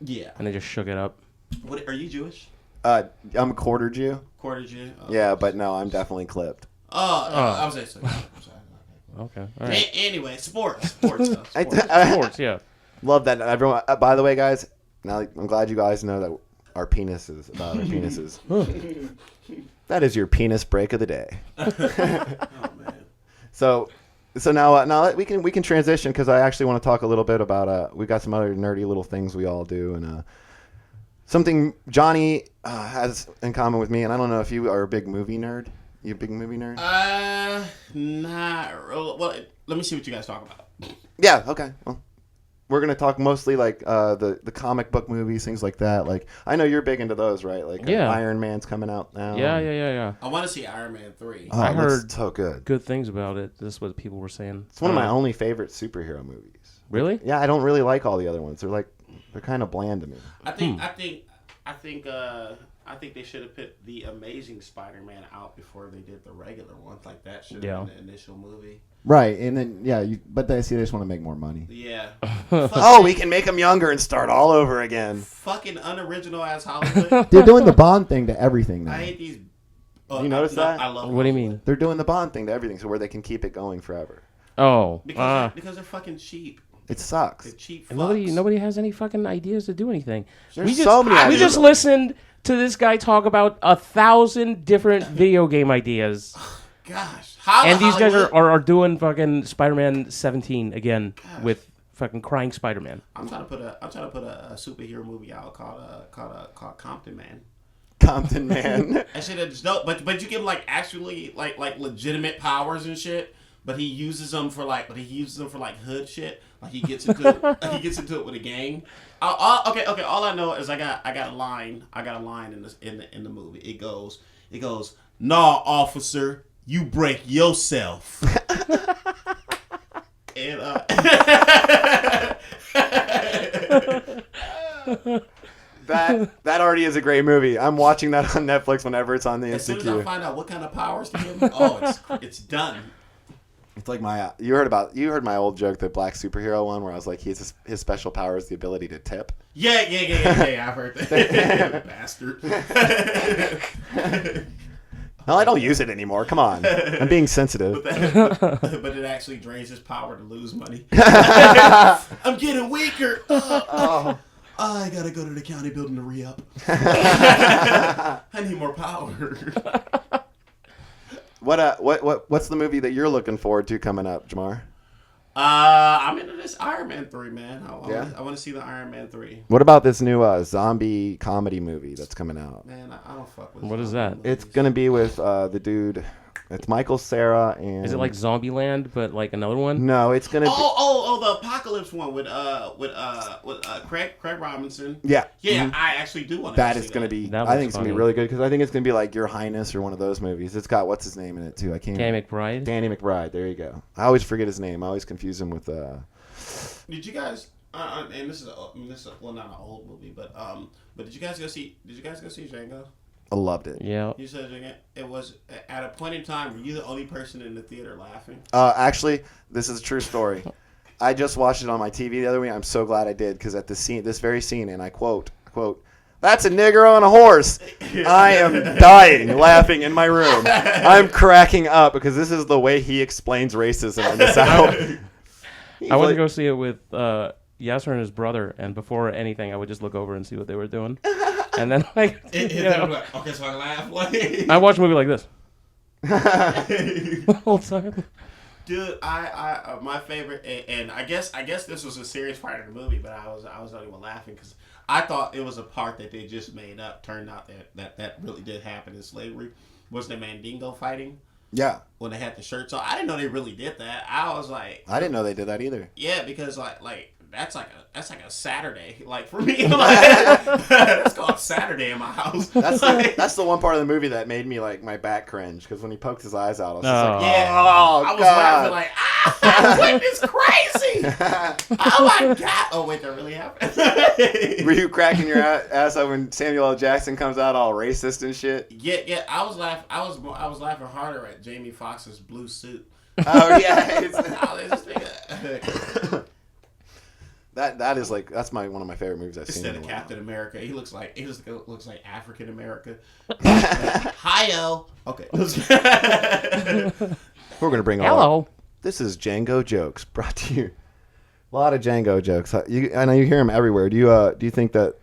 Speaker 4: Yeah.
Speaker 3: and then just shook it up.
Speaker 4: What, are you Jewish?
Speaker 2: I'm a quarter Jew.
Speaker 4: Quarter Jew? Oh.
Speaker 2: Yeah, but no, I'm definitely clipped.
Speaker 4: I was actually.
Speaker 3: Okay, all right.
Speaker 4: Anyway, sports stuff.
Speaker 3: Sports, yeah.
Speaker 2: Love that. Everyone. By the way, guys, now I'm glad you guys know that our penises about our penises. That is your penis break of the day.
Speaker 4: Oh man.
Speaker 2: So now we can transition because I actually want to talk a little bit about we've got some other nerdy little things we all do and something Johnny has in common with me, and I don't know if you are a big movie nerd. You a big movie nerd?
Speaker 4: Not really. Well, let me see what you guys talk about.
Speaker 2: Yeah. Okay. Well, we're gonna talk mostly like the comic book movies, things like that. Like I know you're big into those, right? Like
Speaker 3: Yeah.
Speaker 2: Iron Man's coming out now.
Speaker 3: Yeah.
Speaker 4: I want to see Iron Man 3.
Speaker 2: Oh,
Speaker 3: I
Speaker 2: it looks
Speaker 3: heard
Speaker 2: so good.
Speaker 3: Good things about it. This is what people were saying.
Speaker 2: It's one of my only favorite superhero movies.
Speaker 3: Really?
Speaker 2: Yeah, I don't really like all the other ones. They're kind of bland to me.
Speaker 4: I think they should have put the Amazing Spider-Man out before they did the regular one. Like that should have been the initial movie.
Speaker 6: Right, and then but they just want to make more money.
Speaker 4: Yeah.
Speaker 2: Oh, we can make them younger and start all over again.
Speaker 4: Fucking unoriginal ass Hollywood.
Speaker 6: They're doing the Bond thing to everything now.
Speaker 4: I hate these.
Speaker 2: You notice that?
Speaker 4: I love.
Speaker 3: What do you
Speaker 4: Hollywood.
Speaker 3: mean?
Speaker 2: They're doing the Bond thing to everything, so where they can keep it going forever.
Speaker 3: Oh.
Speaker 4: Because they're fucking cheap.
Speaker 2: It sucks.
Speaker 4: They're cheap.
Speaker 3: And
Speaker 4: Fucks.
Speaker 3: nobody has any fucking ideas to do anything.
Speaker 2: There's so many
Speaker 3: We
Speaker 2: ideas.
Speaker 3: just listened to this guy talk about 1,000 different video game ideas.
Speaker 4: Gosh.
Speaker 3: And these guys are doing fucking Spider-Man 17 again with fucking crying Spider-Man.
Speaker 4: I'm trying to put a superhero movie out called Compton Man.
Speaker 2: Compton Man.
Speaker 4: I should have just no, but you give him like actually like legitimate powers and shit. But he uses them for like hood shit. Like he gets into it with a gang. Okay. All I know is I got a line in the movie. It goes, "Nah, officer, you break yourself." And
Speaker 2: That already is a great movie. I'm watching that on Netflix whenever it's on the
Speaker 4: As soon as I
Speaker 2: Insecure.
Speaker 4: find out what kind of powers to give him, oh, it's done.
Speaker 2: It's like you heard my old joke, the black superhero one, where I was like, his special power is the ability to tip.
Speaker 4: Yeah. I've heard that. Bastard.
Speaker 2: No, I don't use it anymore. Come on, I'm being sensitive.
Speaker 4: But it actually drains his power to lose money. I'm getting weaker. I gotta go to the county building to re-up. I need more power.
Speaker 2: What's the movie that you're looking forward to coming up, Jamar?
Speaker 4: I'm into this Iron Man 3, man.
Speaker 2: Yeah?
Speaker 4: I want to see the Iron Man 3.
Speaker 2: What about this new zombie comedy movie that's coming out?
Speaker 4: Man, I don't fuck with
Speaker 3: What is
Speaker 4: zombie
Speaker 3: that?
Speaker 2: It's
Speaker 4: movies.
Speaker 2: gonna be with the dude. It's Michael Cera and.
Speaker 3: Is it like Zombieland, but like another one?
Speaker 2: No, it's gonna.
Speaker 4: Oh, the Apocalypse one with Craig Robinson.
Speaker 2: Yeah.
Speaker 4: Yeah, I actually do want to.
Speaker 2: That is going to be.
Speaker 3: That
Speaker 2: I
Speaker 3: looks
Speaker 2: think it's going to be
Speaker 3: funny.
Speaker 2: really good because I think it's going to be like Your Highness or one of those movies. It's got what's his name in it too. I can't.
Speaker 3: Danny McBride.
Speaker 2: Danny McBride. There you go. I always forget his name. I always confuse him with.
Speaker 4: Did you guys? And this is well not an old movie, but did you guys go see Django?
Speaker 2: I loved it.
Speaker 3: Yeah.
Speaker 4: You said Django. It was at a point in time. Were you the only person in the theater laughing?
Speaker 2: Actually, this is a true story. I just watched it on my TV the other week. I'm so glad I did because at this very scene, and I quote, "That's a nigger on a horse." I am dying laughing in my room. I'm cracking up because this is the way he explains racism in the South.
Speaker 3: I went to go see it with Yasser and his brother, and before anything, I would just look over and see what they were doing. And then, like,
Speaker 4: Like, okay, so I laugh. Like,
Speaker 3: I watch a movie like this the whole time.
Speaker 4: dude, I my favorite, and I guess this was a serious part of the movie, but I was not even laughing because I thought it was a part that they just made up. Turned out that really did happen in slavery. Was the Mandingo fighting
Speaker 2: Yeah,
Speaker 4: when they had the shirts on? I didn't know they really did that. I was like,
Speaker 2: I didn't know they did that either.
Speaker 4: yeah, because like that's like a Saturday, like for me. Like, that's called Saturday in my house.
Speaker 2: That's the one part of the movie that made me like my back cringe because when he poked his eyes out, I was just like,
Speaker 4: Yeah,
Speaker 2: oh,
Speaker 4: I was
Speaker 2: God.
Speaker 4: laughing like, goodness crazy! Oh my God! Oh wait, that really happened.
Speaker 2: Were you cracking your ass up when Samuel L. Jackson comes out all racist and shit?
Speaker 4: Yeah. I was laughing harder at Jamie Foxx's blue suit.
Speaker 2: Oh yeah,
Speaker 4: I was just thinking,
Speaker 2: that is like one of my favorite movies I've seen.
Speaker 4: instead
Speaker 2: in
Speaker 4: of
Speaker 2: a while.
Speaker 4: Captain America, he looks like African America. Hi-yo. Okay.
Speaker 2: We're gonna bring all.
Speaker 3: Hello.
Speaker 2: This is Django jokes brought to you. A lot of Django jokes. I know you hear them everywhere. Do you think that?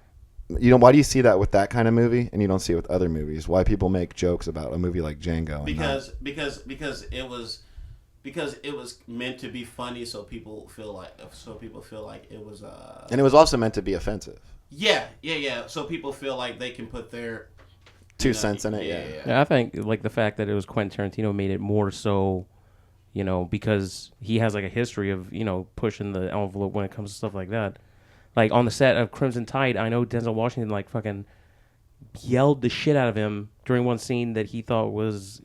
Speaker 2: Why do you see that with that kind of movie and you don't see it with other movies? Why people make jokes about a movie like Django?
Speaker 4: because it was meant to be funny, so people feel like it was
Speaker 2: and it was also meant to be offensive.
Speaker 4: yeah. So people feel like they can put their
Speaker 2: 2 cents in it. Yeah.
Speaker 3: Yeah, I think like the fact that it was Quentin Tarantino made it more so, because he has like a history of pushing the envelope when it comes to stuff like that. Like on the set of Crimson Tide, I know Denzel Washington like fucking yelled the shit out of him during one scene that he thought was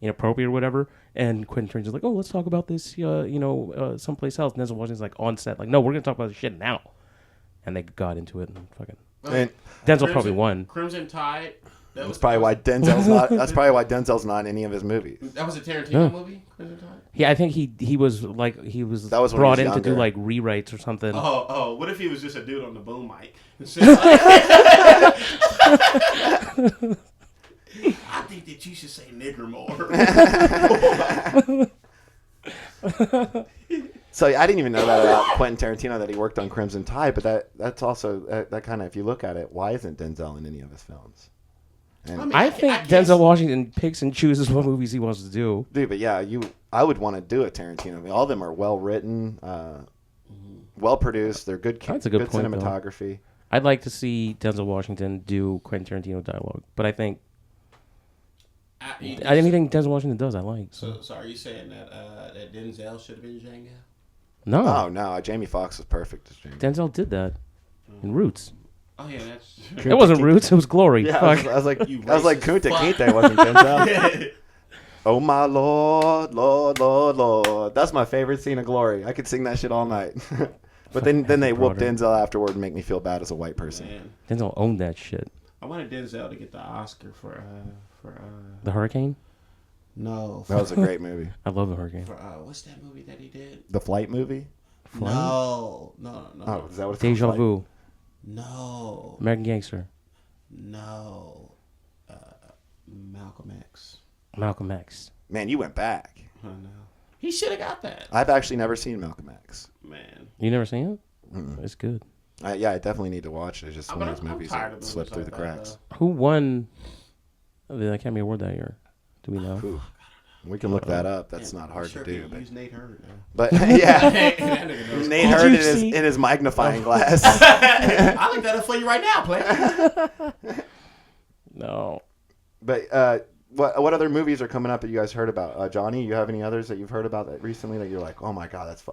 Speaker 3: inappropriate or whatever. And Quentin Tarantino's like, "Oh, let's talk about this, someplace else." And Denzel Washington's like on set, like, "No, we're gonna talk about this shit now." And they got into it and fucking
Speaker 2: And
Speaker 3: Denzel probably won.
Speaker 4: Crimson Tide.
Speaker 2: that's probably why Denzel's not. That's probably why Denzel's not in any of his movies.
Speaker 4: That was a Tarantino
Speaker 3: Yeah.
Speaker 4: movie. Crimson Tide.
Speaker 3: Yeah, I think he was
Speaker 2: That was when he
Speaker 3: brought
Speaker 2: was
Speaker 3: in to do
Speaker 2: younger.
Speaker 3: like rewrites or something.
Speaker 4: Oh, what if he was just a dude on the boom mic? I think that you should say nigger more.
Speaker 2: So I didn't even know that about Quentin Tarantino that he worked on Crimson Tide, but that's also that kind of, if you look at it, why isn't Denzel in any of his films? And,
Speaker 3: I think
Speaker 4: guess-
Speaker 3: Denzel Washington picks and chooses what movies he wants to do.
Speaker 2: dude, but yeah, I would want to do a Tarantino. I mean, all of them are well written, well produced. They're good.
Speaker 3: That's a good point, though.
Speaker 2: cinematography.
Speaker 3: I'd like to see Denzel Washington do Quentin Tarantino dialogue, but I think anything Denzel Washington does, I like.
Speaker 4: So are you saying that that Denzel should have been Django?
Speaker 3: No,
Speaker 2: Oh no, Jamie Foxx was perfect as Jamie.
Speaker 3: Denzel did that in Roots.
Speaker 4: Oh yeah, that's.
Speaker 3: It wasn't Roots, it was Glory.
Speaker 2: Yeah,
Speaker 3: Fuck.
Speaker 2: I was like,
Speaker 4: You
Speaker 2: I was like,
Speaker 4: racist
Speaker 2: Kunta
Speaker 4: fuck.
Speaker 2: Kinte wasn't Denzel. Oh my Lord, Lord, Lord, Lord. That's my favorite scene of Glory. I could sing that shit all night. But then they whoop
Speaker 3: brother.
Speaker 2: Denzel afterward and make me feel bad as a white person.
Speaker 4: Man,
Speaker 3: Denzel owned that shit.
Speaker 4: I wanted Denzel to get the Oscar for
Speaker 3: The Hurricane.
Speaker 4: no
Speaker 2: That was a great movie.
Speaker 3: I love The Hurricane.
Speaker 4: for what's that movie that he did?
Speaker 2: The Flight movie.
Speaker 4: No.
Speaker 2: Oh, is that what it's
Speaker 3: Deja
Speaker 2: called?
Speaker 3: Vu.
Speaker 4: No.
Speaker 3: American Gangster.
Speaker 4: No. Malcolm X.
Speaker 3: Malcolm X.
Speaker 2: Man, you went back.
Speaker 4: I know. He should have got that.
Speaker 2: I've actually never seen Malcolm X.
Speaker 4: Man.
Speaker 3: You never seen it? It's good.
Speaker 2: I definitely need to watch it. It's just one of those
Speaker 4: I'm
Speaker 2: movies
Speaker 4: tired
Speaker 2: that
Speaker 4: of
Speaker 2: slip
Speaker 4: movies
Speaker 2: through the
Speaker 4: like that,
Speaker 2: cracks.
Speaker 3: Who won the Academy Award that year? Do we know?
Speaker 2: Ooh. We can look that up. That's not hard
Speaker 4: sure
Speaker 2: to do.
Speaker 4: can
Speaker 2: But,
Speaker 4: use Nate Hurd now.
Speaker 2: but yeah,
Speaker 4: That nigga knows.
Speaker 2: Nate
Speaker 3: Did
Speaker 2: heard
Speaker 3: you
Speaker 2: it
Speaker 3: see-
Speaker 2: in his magnifying glass.
Speaker 4: I'll look that up for you right now, play.
Speaker 3: No.
Speaker 2: But what other movies are coming up that you guys heard about? Johnny, you have any others that you've heard about that recently that you're like, oh my god, that's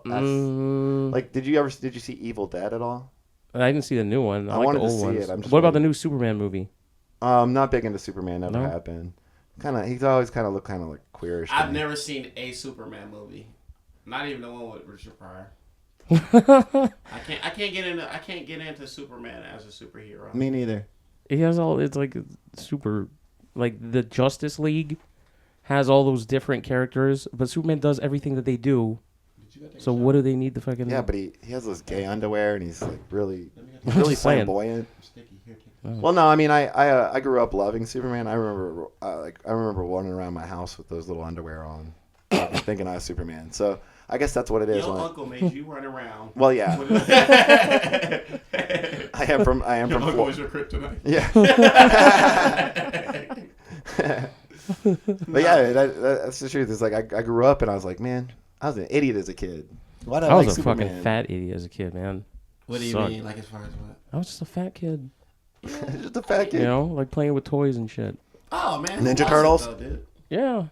Speaker 2: like, did you see Evil Dead at all?
Speaker 3: I didn't see the new one. I like
Speaker 2: wanted
Speaker 3: the
Speaker 2: to
Speaker 3: old
Speaker 2: see
Speaker 3: ones.
Speaker 2: it. I'm just
Speaker 3: What about the
Speaker 2: waiting.
Speaker 3: new Superman movie?
Speaker 2: Not big into Superman. Never
Speaker 3: No?
Speaker 2: have been. He's always kind of looked kind of like queerish. to
Speaker 4: I've
Speaker 2: me.
Speaker 4: never seen a Superman movie. Not even the one with Richard Pryor. I can't get into Superman as a superhero.
Speaker 6: Me neither.
Speaker 3: He has all. It's like super. Like the Justice League has all those different characters, but Superman does everything that they do. So what do they need the fucking?
Speaker 2: Yeah, but he has those gay underwear and he's like really
Speaker 3: Just saying.
Speaker 2: flamboyant.
Speaker 4: Sticky here, take
Speaker 2: Well, no, I mean I grew up loving Superman. I remember running around my house with those little underwear on, thinking I was Superman. So I guess that's what it is.
Speaker 4: Your
Speaker 2: when
Speaker 4: uncle made you run around.
Speaker 2: well, yeah, I am from
Speaker 4: Your uncle
Speaker 2: Florida.
Speaker 4: was your kryptonite.
Speaker 2: Yeah. But yeah, that's the truth. It's like I grew up and I was like, man, I was an idiot as a kid. Why did I
Speaker 3: I was
Speaker 2: like
Speaker 3: a
Speaker 2: Superman?
Speaker 3: fucking fat idiot as a kid, man.
Speaker 4: What do you
Speaker 3: Sucked.
Speaker 4: mean? Like as far as what?
Speaker 3: I was just a fat kid.
Speaker 2: Just a fat kid.
Speaker 3: You know, like playing with toys and shit.
Speaker 4: Oh man,
Speaker 2: Ninja
Speaker 4: who
Speaker 2: Turtles?
Speaker 4: wasn't, though, dude?
Speaker 3: Yeah.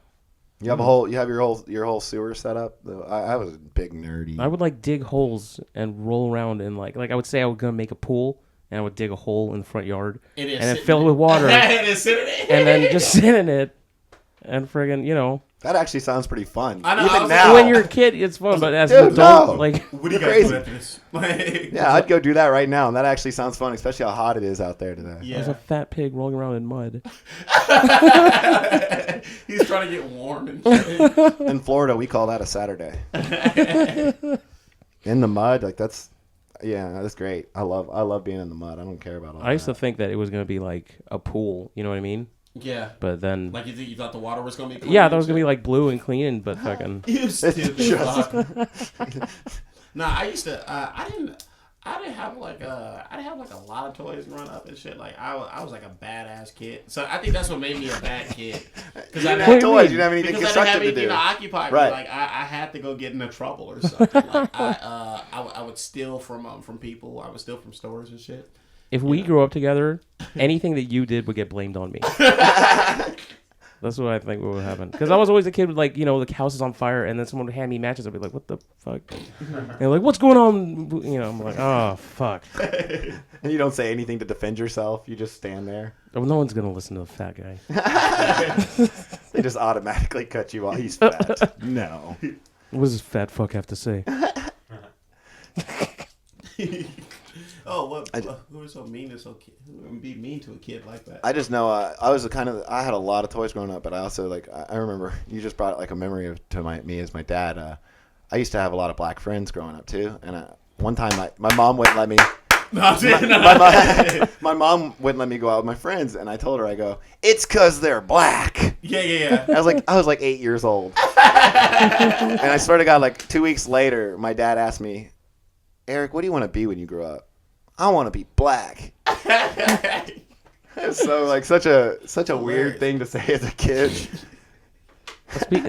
Speaker 2: You have your whole sewer set up. I was a big nerdy.
Speaker 3: I would like dig holes and roll around and like I would say I was gonna make a pool and I would dig a hole in the front yard
Speaker 4: And
Speaker 3: and then fill it with water
Speaker 4: and then sit in it.
Speaker 3: and then just sit in it and friggin'
Speaker 2: That actually sounds pretty fun.
Speaker 4: I know, I
Speaker 2: Even
Speaker 4: was
Speaker 2: now.
Speaker 3: when you're a kid it's fun, but as
Speaker 2: Dude,
Speaker 3: an adult,
Speaker 2: no.
Speaker 3: like
Speaker 4: What do you
Speaker 2: You're
Speaker 4: guys do
Speaker 2: crazy.
Speaker 4: after this? Like,
Speaker 2: Yeah, I'd go do that right now, and that actually sounds fun, especially how hot it is out there today.
Speaker 3: I was a
Speaker 4: yeah.
Speaker 3: fat pig rolling around in mud.
Speaker 4: He's trying to get warm and shit.
Speaker 2: In Florida, we call that a Saturday. In the mud, like that's great. I love being in the mud. I don't care about all
Speaker 3: I used to
Speaker 2: that.
Speaker 3: think that it was gonna be like a pool, you know what I mean?
Speaker 4: Yeah.
Speaker 3: But then
Speaker 4: Like you thought the water was gonna be clean
Speaker 3: yeah,
Speaker 4: and
Speaker 3: that was gonna be
Speaker 4: shit?
Speaker 3: like blue and clean, but fucking
Speaker 4: You stupid
Speaker 2: just-
Speaker 4: fuck. Nah, I used to. I didn't have like a lot of toys growing up and shit. Like I was like a badass kid. So I think that's what made me a bad kid. Because
Speaker 2: You
Speaker 4: I
Speaker 2: didn't
Speaker 3: What
Speaker 2: have
Speaker 3: do you
Speaker 2: toys.
Speaker 3: mean?
Speaker 2: You didn't have anything
Speaker 4: because I didn't have
Speaker 2: constructive to
Speaker 4: anything
Speaker 2: do.
Speaker 4: to occupy me.
Speaker 2: Right.
Speaker 4: Like I had to go get into trouble or something. Like I would steal from people. I would steal from stores and shit.
Speaker 3: if we grew up together, anything that you did would get blamed on me. That's what I think would happen. Because I was always a kid with like, you know, the house is on fire and then someone would hand me matches. I'd be like, what the fuck? And they're like, what's going on? You know, I'm like, oh, fuck.
Speaker 2: And you don't say anything to defend yourself. You just stand there.
Speaker 3: Oh, no one's going to listen to the fat guy.
Speaker 2: They just automatically cut you off. He's fat. No.
Speaker 3: What does this fat fuck have to say?
Speaker 4: Oh, who was so mean to who would be mean to a kid like that?
Speaker 2: I just know I had a lot of toys growing up, but I also like I remember you just brought like a memory to me as my dad. I used to have a lot of black friends growing up too, and one time my mom wouldn't let me. My mom wouldn't let me go out with my friends, and I told her, I go, it's 'cause they're black.
Speaker 4: Yeah.
Speaker 2: I was like 8 years old, and I swear to God, like 2 weeks later, my dad asked me, Eric, what do you want to be when you grow up? I want to be black. So like such a weird thing to say as a kid.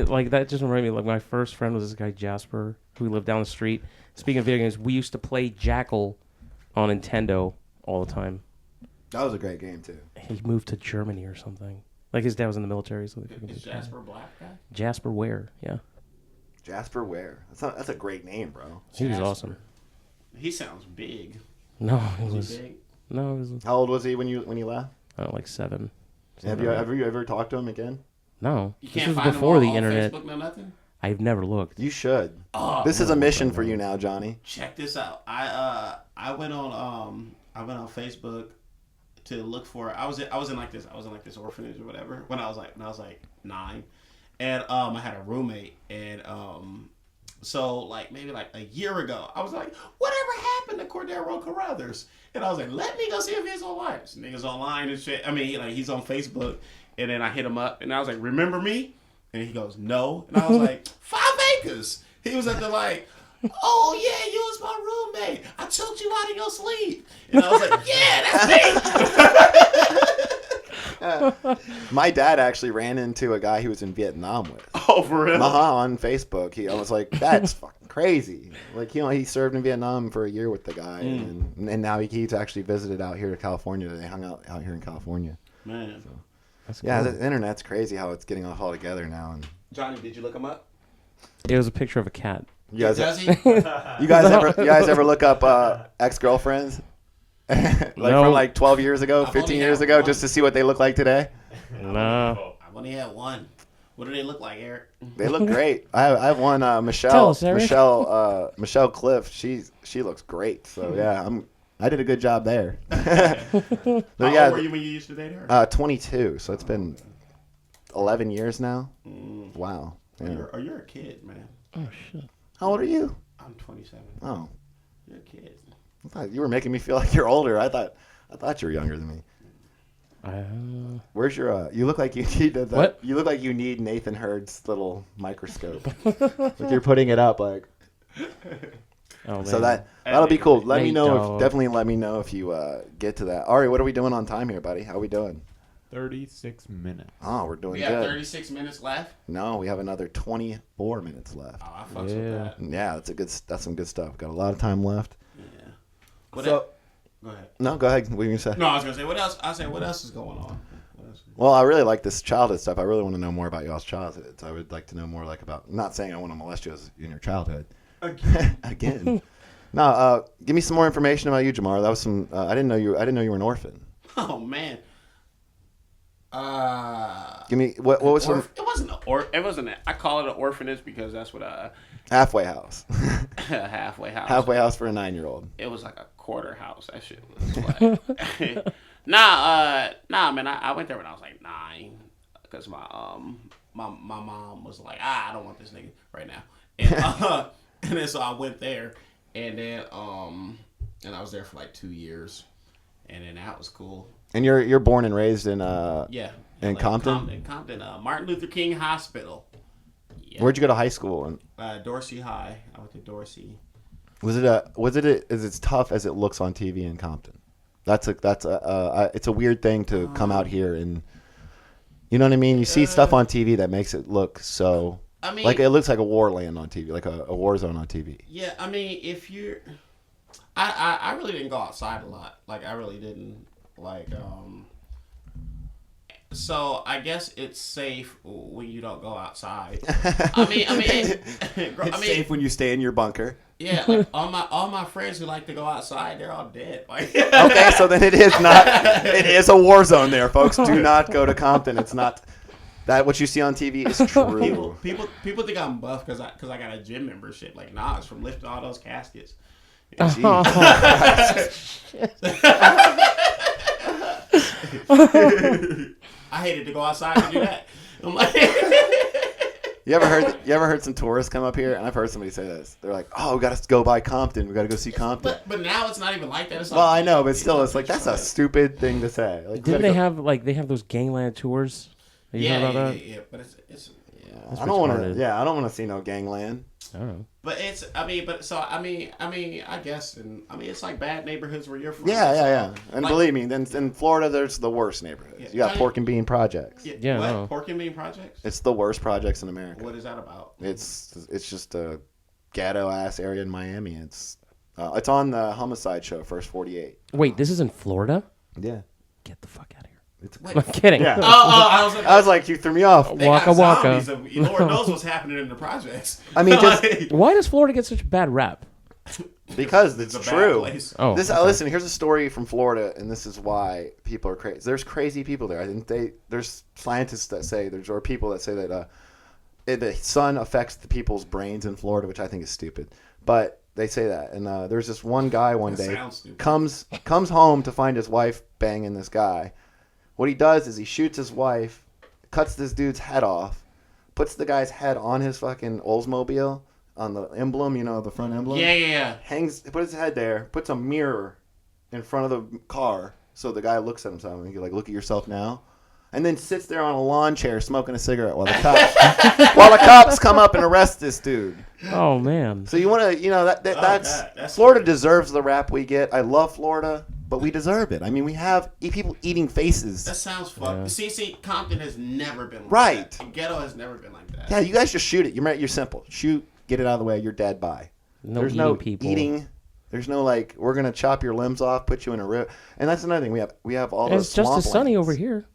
Speaker 3: Like, that just reminded me, like, my first friend was this guy, Jasper, who lived down the street. Speaking of video games, we used to play Jackal on Nintendo all the time.
Speaker 2: That was a great game too.
Speaker 3: He moved to Germany or something. Like, his dad was in the military, so they
Speaker 4: Is Jasper black guy?
Speaker 3: Jasper Ware, yeah.
Speaker 2: Jasper Ware. That's a great name, bro.
Speaker 3: He was
Speaker 4: Jasper.
Speaker 3: awesome.
Speaker 4: He sounds big.
Speaker 3: No, it
Speaker 4: Was
Speaker 3: was
Speaker 4: he big?
Speaker 3: no, it was
Speaker 2: How old was he when you left?
Speaker 3: like 7.
Speaker 2: Have you ever talked to him again?
Speaker 3: No,
Speaker 4: You
Speaker 3: this
Speaker 4: can't
Speaker 3: was
Speaker 4: find
Speaker 3: before
Speaker 4: him
Speaker 3: the
Speaker 4: on
Speaker 3: internet.
Speaker 4: Facebook, no nothing?
Speaker 3: I've never looked.
Speaker 2: You should.
Speaker 4: Oh,
Speaker 2: This is a mission for you now, Johnny.
Speaker 4: check this out. I went on Facebook to look for. I was in like this orphanage or whatever when I was like 9, and I had a roommate, and so like maybe like a year ago I was like, whatever happened to Cordero Carruthers? And I was like, let me go see if he's online. This nigga's online and shit. I mean, like he's on Facebook, and then I hit him up, and I was like, remember me? And he goes, no. And I was like, 5 acres. He was at the like, oh yeah, you was my roommate. I choked you out of your sleep. And I was like, yeah, that's me.
Speaker 2: My dad actually ran into a guy he was in Vietnam with.
Speaker 4: Oh, for real?
Speaker 2: On Facebook. I was like, that's fucking crazy. Like, he served in Vietnam for a year with the guy, and now he's actually visited out here to California. They hung out here in California.
Speaker 4: Man.
Speaker 2: So.
Speaker 3: That's
Speaker 2: Yeah,
Speaker 3: cool.
Speaker 2: the internet's crazy how it's getting all together now. And
Speaker 4: Johnny, did you look him up?
Speaker 3: It was a picture of a cat.
Speaker 2: you guys,
Speaker 4: Does he?
Speaker 2: you guys ever look up ex-girlfriends? Like
Speaker 3: No.
Speaker 2: from like 12 years ago,
Speaker 4: I've
Speaker 2: 15
Speaker 4: only
Speaker 2: years
Speaker 4: had
Speaker 2: ago,
Speaker 4: one.
Speaker 2: just to see what they look like today?
Speaker 3: No.
Speaker 4: I've only had one. What do they look like, Eric?
Speaker 2: They look great. I have one,
Speaker 3: Tell
Speaker 2: Michelle.
Speaker 3: us, Eric.
Speaker 2: Michelle Cliff. She looks great. So yeah, I did a good job there.
Speaker 4: How
Speaker 2: So,
Speaker 4: old
Speaker 2: yeah,
Speaker 4: were you when you used to date her?
Speaker 2: 22. So it's been 11 years now. Wow. Yeah.
Speaker 4: You're a kid, man.
Speaker 3: Oh shit.
Speaker 2: How old are you?
Speaker 4: I'm 27.
Speaker 2: Oh,
Speaker 4: You're a kid.
Speaker 2: I thought you were making me feel like you're older. I thought you were younger than me. Where's your? You look like you need that.
Speaker 3: What?
Speaker 2: You look like you need Nathan Hurd's little microscope. Like you're putting it up like.
Speaker 3: Oh man.
Speaker 2: So that'll be cool. Let me
Speaker 3: Nate
Speaker 2: know.
Speaker 3: dog.
Speaker 2: Definitely let me know if you get to that. Ari, what are we doing on time here, buddy? How we doing?
Speaker 5: 36 minutes.
Speaker 2: Oh, we're doing
Speaker 4: We have
Speaker 2: good.
Speaker 4: 36 minutes left.
Speaker 2: No, we have another 24 minutes left.
Speaker 4: Oh, I fucks with that.
Speaker 2: Yeah, that's some good stuff. Got a lot of time left.
Speaker 4: Yeah. What
Speaker 2: So-
Speaker 4: Go ahead.
Speaker 2: No, go ahead. What were you gonna say?
Speaker 4: No, I was gonna say what else. What else is going on? What else?
Speaker 2: Well, I really like this childhood stuff. I really want to know more about y'all's childhoods. I would like to know more, like about. I'm not saying I want to molest you in your childhood. Again. No, give me some more information about you, Jamar. That was some. I didn't know you were an orphan.
Speaker 4: Oh man.
Speaker 2: Give me what was some
Speaker 4: It wasn't it wasn't. I call it an orphanage because that's what
Speaker 2: halfway house.
Speaker 4: halfway house.
Speaker 2: Halfway house for a 9-year-old.
Speaker 4: It was like a quarter house. That shit was like. Nah, man. I went there when I was like 9 because my mom was like, I don't want this nigga right now, and then so I went there, and then and I was there for like 2 years, and then that was cool.
Speaker 2: And you're born and raised in
Speaker 4: Yeah.
Speaker 2: In Compton?
Speaker 4: Compton, Martin Luther King Hospital. Yeah.
Speaker 2: Where'd you go to high school? And
Speaker 4: Dorsey High. I went to Dorsey.
Speaker 2: is it as tough as it looks on TV in Compton? It's a weird thing to come out here and you know what I mean? You see stuff on TV that makes it look so
Speaker 4: I mean,
Speaker 2: like it looks like a war land on TV, like a war zone on TV.
Speaker 4: yeah, I mean, if you're, I really didn't go outside a lot. Like, I really didn't. Like, so I guess it's safe when you don't go outside. I mean,
Speaker 2: It's safe when you stay in your bunker.
Speaker 4: yeah, like all my friends who like to go outside, they're all dead. Like,
Speaker 2: Okay, so then it is a war zone there, folks. Do not go to Compton. It's not that what you see on TV is true.
Speaker 4: people think I'm buff because I got a gym membership. Like, nah, it's from lifting all those caskets. I hated to go outside to do that. I'm like,
Speaker 2: You ever heard some tourists come up here? And I've heard somebody say this. They're like, "Oh, we got to go by Compton. We got to go see Compton."
Speaker 4: but now it's not even like that. It's
Speaker 2: Well, I know, but still, it's like that's a stupid thing to say. Like,
Speaker 3: Didn't they have those gangland tours? Have you heard about that?
Speaker 4: Yeah. But it's
Speaker 2: I don't want to.
Speaker 3: retarded.
Speaker 2: Yeah, I don't want to see no gangland.
Speaker 3: I don't know.
Speaker 4: But it's I guess it's like bad neighborhoods where you're from.
Speaker 2: Yeah. And
Speaker 4: Like-
Speaker 2: believe me, then in Florida, there's the worst neighborhoods.
Speaker 4: Yeah.
Speaker 2: You got pork and bean projects.
Speaker 3: Yeah,
Speaker 4: what?
Speaker 3: no.
Speaker 4: Pork and bean projects?
Speaker 2: It's the worst projects in America.
Speaker 4: What is that about?
Speaker 2: It's just a ghetto ass area in Miami. It's on the Homicide Show, First 48.
Speaker 3: Wait, this is in Florida?
Speaker 2: Yeah.
Speaker 3: Get the fuck out of here.
Speaker 4: Wait.
Speaker 3: I'm kidding.
Speaker 2: Yeah.
Speaker 4: I was like,
Speaker 2: You threw me off.
Speaker 4: they got
Speaker 3: Waka waka.
Speaker 4: zombies and Lord knows what's happening in the projects.
Speaker 2: I mean, just
Speaker 4: Like,
Speaker 3: Why does Florida get such a bad rap?
Speaker 2: because it's
Speaker 4: a bad
Speaker 2: true.
Speaker 4: place.
Speaker 3: Oh,
Speaker 2: Listen. Here's a story from Florida, and this is why people are crazy. There's crazy people there. I think there's scientists that say or people that say that the sun affects the people's brains in Florida, which I think is stupid. But they say that. And there's this one guy one day comes home to find his wife banging this guy. What he does is he shoots his wife, cuts this dude's head off, puts the guy's head on his fucking Oldsmobile, on the emblem, the front emblem.
Speaker 4: Yeah.
Speaker 2: Puts his head there, puts a mirror in front of the car so the guy looks at himself and he's like, look at yourself now. And then sits there on a lawn chair smoking a cigarette while the cops come up and arrest this dude.
Speaker 3: Oh man.
Speaker 2: So you want to, that's Florida scary. Deserves the rap we get. I love Florida, but we deserve it. I mean, we have people eating faces.
Speaker 4: That sounds fun. Yeah. See, Compton has never been like
Speaker 2: right.
Speaker 4: that. And Ghetto has never been like that.
Speaker 2: Yeah, you guys just shoot it. You're simple. Shoot, get it out of the way. You're dead. Bye. There's no
Speaker 3: people.
Speaker 2: Eating. There's no like we're gonna chop your limbs off, put you in a rip. And that's another thing. We have all those.
Speaker 3: It's just as sunny over here.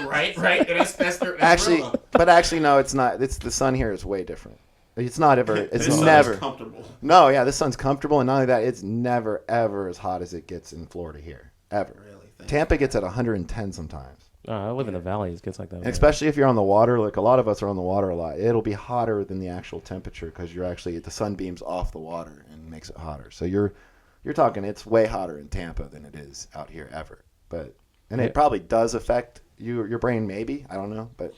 Speaker 4: Right. That's
Speaker 2: actually,
Speaker 4: real.
Speaker 2: But actually, no, it's not. It's the sun here is way different. It's not ever. It's
Speaker 4: this
Speaker 2: never
Speaker 4: sun's comfortable.
Speaker 2: No, yeah, this sun's comfortable, and not only that, it's never ever as hot as it gets in Florida here. Ever. Really? Tampa gets at 110 sometimes.
Speaker 3: I live in the valley. It gets like that.
Speaker 2: And especially if you're on the water, like a lot of us are on the water a lot. It'll be hotter than the actual temperature because you're actually the sun beams off the water and makes it hotter. So you're talking it's way hotter in Tampa than it is out here ever. It probably does affect your brain, maybe. I don't know, but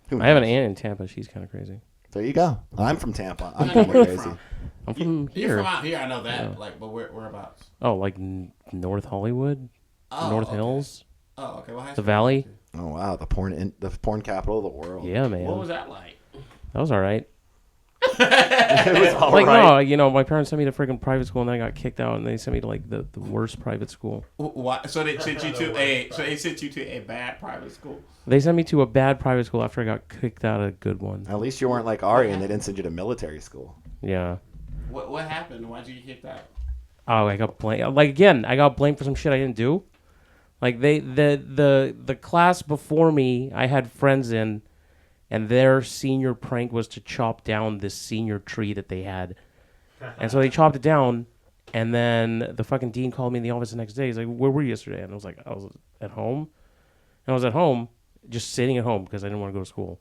Speaker 2: who knows?
Speaker 3: I have an aunt in Tampa. She's kind of crazy.
Speaker 2: There you go. I'm from Tampa. I'm kind of crazy.
Speaker 3: I'm from here.
Speaker 4: You're from out here. I know that. Yeah. But whereabouts?
Speaker 3: Oh, like North Hollywood, North Hills.
Speaker 4: Oh, okay. Well,
Speaker 3: the Valley.
Speaker 2: Oh wow, the porn capital of the world.
Speaker 3: Yeah, man.
Speaker 4: What was that like?
Speaker 3: That was all right.
Speaker 2: It was all
Speaker 3: like
Speaker 2: right.
Speaker 3: No, my parents sent me to freaking private school, and then I got kicked out, and they sent me to like the worst private school.
Speaker 4: Why? So they sent you to a bad private school.
Speaker 3: They sent me to a bad private school after I got kicked out of a good one.
Speaker 2: At least you weren't like Ari, and they didn't send you to military school.
Speaker 3: Yeah.
Speaker 4: What happened? Why'd you get kicked out?
Speaker 3: Oh, I got blamed. Like again, I got blamed for some shit I didn't do. Like the class before me, I had friends in, and their senior prank was to chop down this senior tree that they had. And so they chopped it down, and then the fucking dean called me in the office the next day. He's like, where were you yesterday? And I was like, I was at home. And I was at home, just sitting at home because I didn't want to go to school.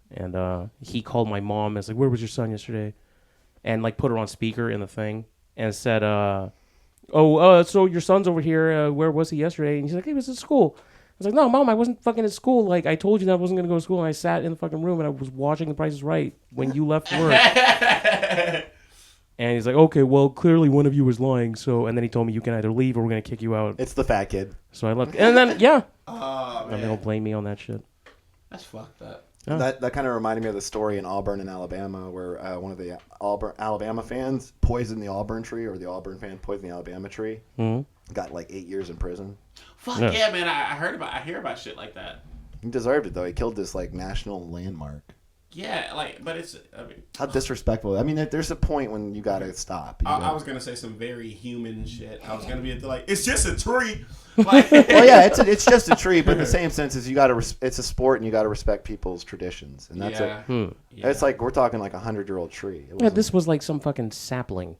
Speaker 3: And he called my mom and was like, where was your son yesterday? And like put her on speaker in the thing and said, so your son's over here. Where was he yesterday? And he's like, he was at school. I was like, no, Mom, I wasn't fucking at school. Like, I told you that I wasn't going to go to school, and I sat in the fucking room, and I was watching The Price is Right when you left work. And he's like, okay, well, clearly one of you was lying, so... And then he told me, you can either leave or we're going to kick you out.
Speaker 2: It's the fat kid.
Speaker 3: So I left. And then, yeah.
Speaker 4: Oh, man.
Speaker 3: And they'll blame me on that shit.
Speaker 4: That's fucked up.
Speaker 2: Yeah. That kind of reminded me of the story in Auburn in Alabama where one of the Alabama fans poisoned the Auburn tree, or the Auburn fan poisoned the Alabama tree. Mm-hmm. Got like 8 years in prison.
Speaker 4: Fuck yeah, man! I hear about shit like that.
Speaker 2: He deserved it though. He killed this like national landmark.
Speaker 4: Yeah, but it's.
Speaker 2: How disrespectful. I mean, there's a point when you gotta stop.
Speaker 4: I was gonna say some very human shit. I was gonna be like, it's just a tree. Like,
Speaker 2: well, yeah, it's just a tree, but in the same sense is it's a sport and you gotta respect people's traditions, and that's It's like we're talking like 100-year-old tree.
Speaker 3: Yeah, this was like some fucking sapling.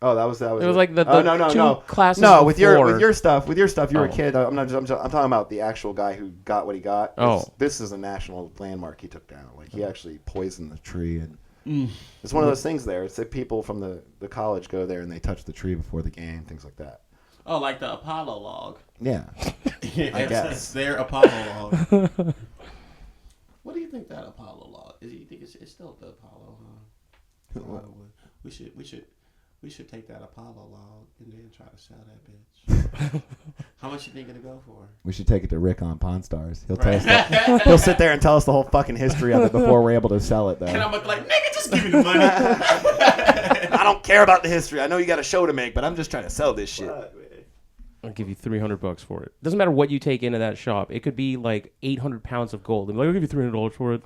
Speaker 2: Oh, that was. It
Speaker 3: was like the
Speaker 2: no
Speaker 3: classes.
Speaker 2: No,
Speaker 3: before.
Speaker 2: with your stuff, you were a kid. I'm talking about the actual guy who got what he got. This is a national landmark he took down. Like he actually poisoned the tree, and it's one of those things. There, it's that people from the college go there and they touch the tree before the game, things like that.
Speaker 4: Oh, like the Apollo log.
Speaker 2: Yeah, I guess
Speaker 4: it's their Apollo log. What do you think that Apollo log is? You think it's still the Apollo? Huh? We should take that Apollo log and then try to sell that bitch. How much you think it'll go for?
Speaker 6: We should take it to Rick on Pawn Stars. He'll tell us. He'll sit there and tell us the whole fucking history of it before we're able to sell it, though.
Speaker 4: And I'm like, nigga, just give me the money.
Speaker 2: I don't care about the history. I know you got a show to make, but I'm just trying to sell this shit.
Speaker 3: I'll give you $300 for it. Doesn't matter what you take into that shop. It could be like 800 pounds of gold. I'm like, I'll give you $300 for it.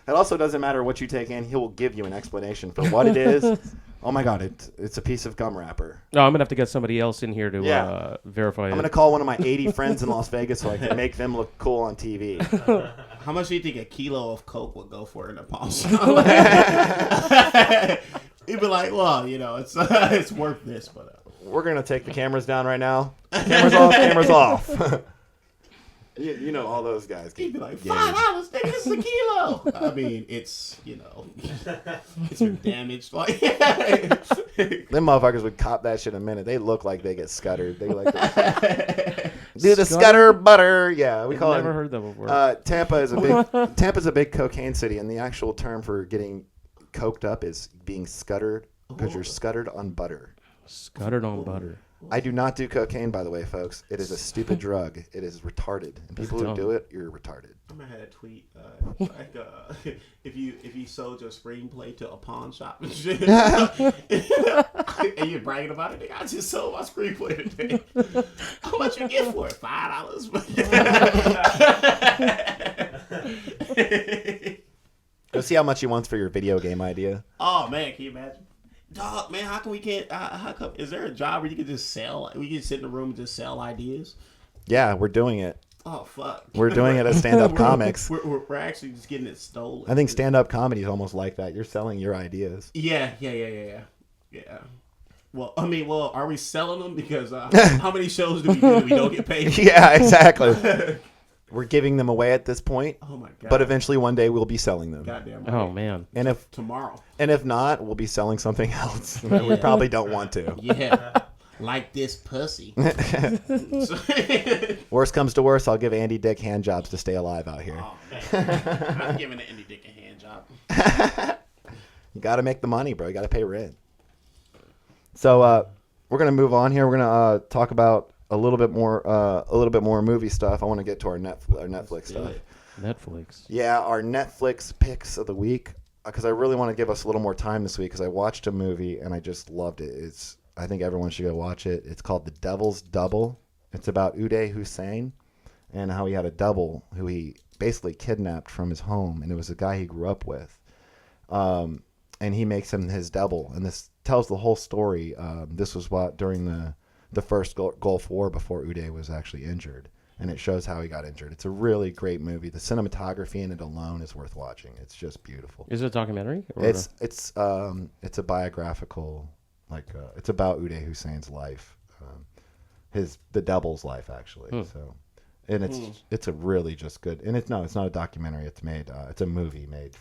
Speaker 2: It also doesn't matter what you take in. He will give you an explanation for what it is. Oh my God, it's a piece of gum wrapper.
Speaker 3: No, I'm gonna have to get somebody else in here to verify it.
Speaker 2: I'm gonna call one of my 80 friends in Las Vegas so I can make them look cool on TV.
Speaker 4: How much do you think a kilo of coke would go for in a pawn shop? He'd be like, well, it's worth this, but
Speaker 2: we're gonna take the cameras down right now. Cameras off. Cameras off. You know all those guys.
Speaker 4: He'd be like,
Speaker 2: gauge.
Speaker 4: $5, nigga, this is a kilo. I mean, it's, it's been damaged. Like,
Speaker 2: Them motherfuckers would cop that shit in a minute. They look like they get scuttered. They like do the scutter butter. Yeah, we call it.
Speaker 3: Never heard that before.
Speaker 2: Tampa's a big cocaine city, and the actual term for getting coked up is being scuttered because you're scuttered on butter.
Speaker 3: Scuttered on butter.
Speaker 2: I do not do cocaine, by the way, folks. It is a stupid drug. It is retarded, and people who do it, you're retarded.
Speaker 4: I'm gonna have a tweet if you sold your screenplay to a pawn shop and shit, and you're bragging about it, nigga, I just sold my screenplay today. How much you get for it? $5.
Speaker 2: Go see how much he wants for your video game idea.
Speaker 4: Oh man, can you imagine? Dog, man, how come is there a job where you can just sell? We can sit in a room and just sell ideas.
Speaker 2: Yeah, we're doing it.
Speaker 4: Oh fuck,
Speaker 2: we're doing it at stand-up comics.
Speaker 4: We're actually just getting it stolen.
Speaker 2: I think stand-up comedy is almost like that. You're selling your ideas.
Speaker 4: Yeah. Well, are we selling them? Because how many shows do we do that we don't get paid?
Speaker 2: Yeah, exactly. We're giving them away at this point.
Speaker 4: Oh my god!
Speaker 2: But eventually, one day, we'll be selling them.
Speaker 4: Goddamn.
Speaker 3: Oh man!
Speaker 2: And if
Speaker 4: tomorrow,
Speaker 2: not, we'll be selling something else. We probably don't want to.
Speaker 4: Yeah, like this pussy.
Speaker 2: Worst comes to worst, I'll give Andy Dick hand jobs to stay alive out here.
Speaker 4: Oh man, I'm giving Andy Dick a hand job.
Speaker 2: You got to make the money, bro. You got to pay rent. So we're gonna move on here. We're gonna talk about a little bit more movie stuff. I want to get to our Netflix stuff.
Speaker 3: Netflix.
Speaker 2: Yeah, our Netflix picks of the week, because I really want to give us a little more time this week, because I watched a movie and I just loved it. I think everyone should go watch it. It's called The Devil's Double. It's about Uday Hussein and how he had a double who he basically kidnapped from his home, and it was a guy he grew up with. And he makes him his double, and this tells the whole story. This was during the first Gulf War, before Uday was actually injured, and it shows how he got injured. It's a really great movie. The cinematography in it alone is worth watching. It's just beautiful.
Speaker 3: Is it a documentary? Or
Speaker 2: It's a biographical, it's about Uday Hussein's life, the devil's life actually. So, and it's a really just good, and it's not a documentary. It's a movie made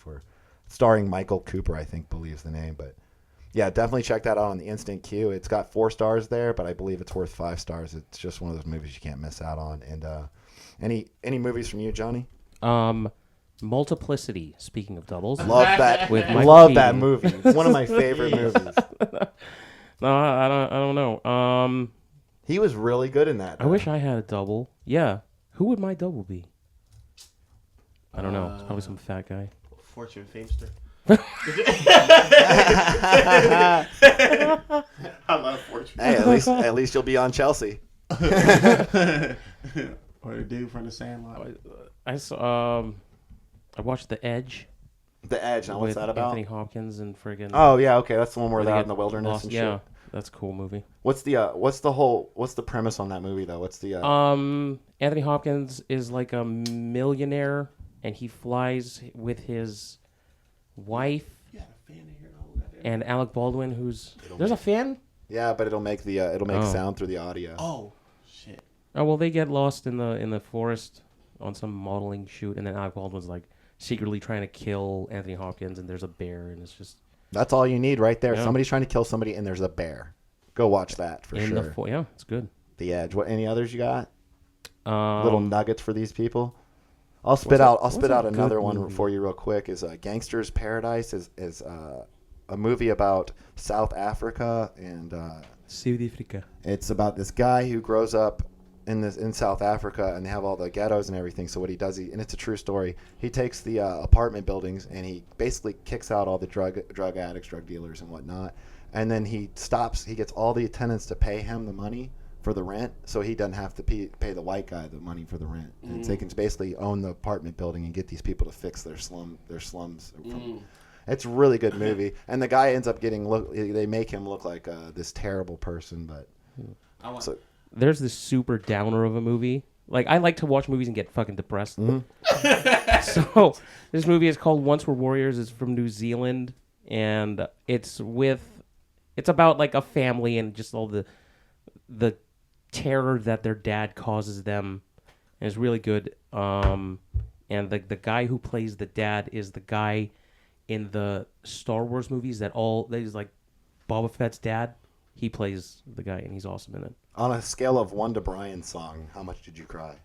Speaker 2: starring Michael Cooper, I think, believes the name, but. Yeah, definitely check that out on the Instant Queue. It's got 4 stars there, but I believe it's worth 5 stars. It's just one of those movies you can't miss out on. And any movies from you, Johnny?
Speaker 3: Multiplicity. Speaking of doubles,
Speaker 2: Love that.
Speaker 3: With Michael
Speaker 2: Love that
Speaker 3: Keaton.
Speaker 2: movie. It's one of my favorite movies.
Speaker 3: No, I don't know.
Speaker 2: He was really good in that.
Speaker 3: I wish I had a double. Yeah, who would my double be? I don't know. It's probably some fat guy.
Speaker 4: Fortune Famester. I love Fortune.
Speaker 2: Hey, at least you'll be on Chelsea.
Speaker 4: Or the dude from the Sandlot.
Speaker 3: I saw. I watched The Edge.
Speaker 2: The Edge. Now, what's
Speaker 3: with
Speaker 2: that about?
Speaker 3: Anthony Hopkins and friggin'.
Speaker 2: Oh yeah, okay, that's the one where
Speaker 3: they
Speaker 2: they're out
Speaker 3: get
Speaker 2: in the wilderness
Speaker 3: lost.
Speaker 2: and
Speaker 3: Yeah,
Speaker 2: shit.
Speaker 3: that's a cool movie.
Speaker 2: What's the premise on that movie though? What's the
Speaker 3: Anthony Hopkins is like a millionaire, and he flies with his wife and Alec Baldwin, there's a fan.
Speaker 2: Yeah, but it'll make sound through the audio.
Speaker 4: Oh shit.
Speaker 3: Oh well, they get lost in the forest on some modeling shoot, and then Alec Baldwin's like secretly trying to kill Anthony Hopkins, and there's a bear, and it's just
Speaker 2: That's all you need right there.
Speaker 3: Yeah.
Speaker 2: Somebody's trying to kill somebody, and there's a bear. Go watch that for sure.
Speaker 3: Yeah, it's good.
Speaker 2: The Edge. What? Any others you got?
Speaker 3: Um,
Speaker 2: Little nuggets for these people. I'll spit out
Speaker 3: a
Speaker 2: another
Speaker 3: good
Speaker 2: one
Speaker 3: movie?
Speaker 2: for you real quick. Is Gangster's Paradise is a movie about South Africa, and
Speaker 3: South Africa.
Speaker 2: it's about this guy who grows up in South Africa, and they have all the ghettos and everything. So what he does, and it's a true story. He takes the apartment buildings and he basically kicks out all the drug addicts, drug dealers, and whatnot. And then he gets all the tenants to pay him the money for the rent, so he doesn't have to pay the white guy the money for the rent. And so they can basically own the apartment building and get these people to fix their slums. It's a really good movie, and the guy ends up they make him look like this terrible person, but
Speaker 3: There's this super downer of a movie. Like, I like to watch movies and get fucking depressed. So this movie is called Once Were Warriors. It's from New Zealand, and it's about like a family and just all the terror that their dad causes them, and it's really good. And the guy who plays the dad is the guy in the Star Wars movies he's like Boba Fett's dad. He plays the guy, and he's awesome in it.
Speaker 2: On a scale of 1 to Brian's song, how much did you cry?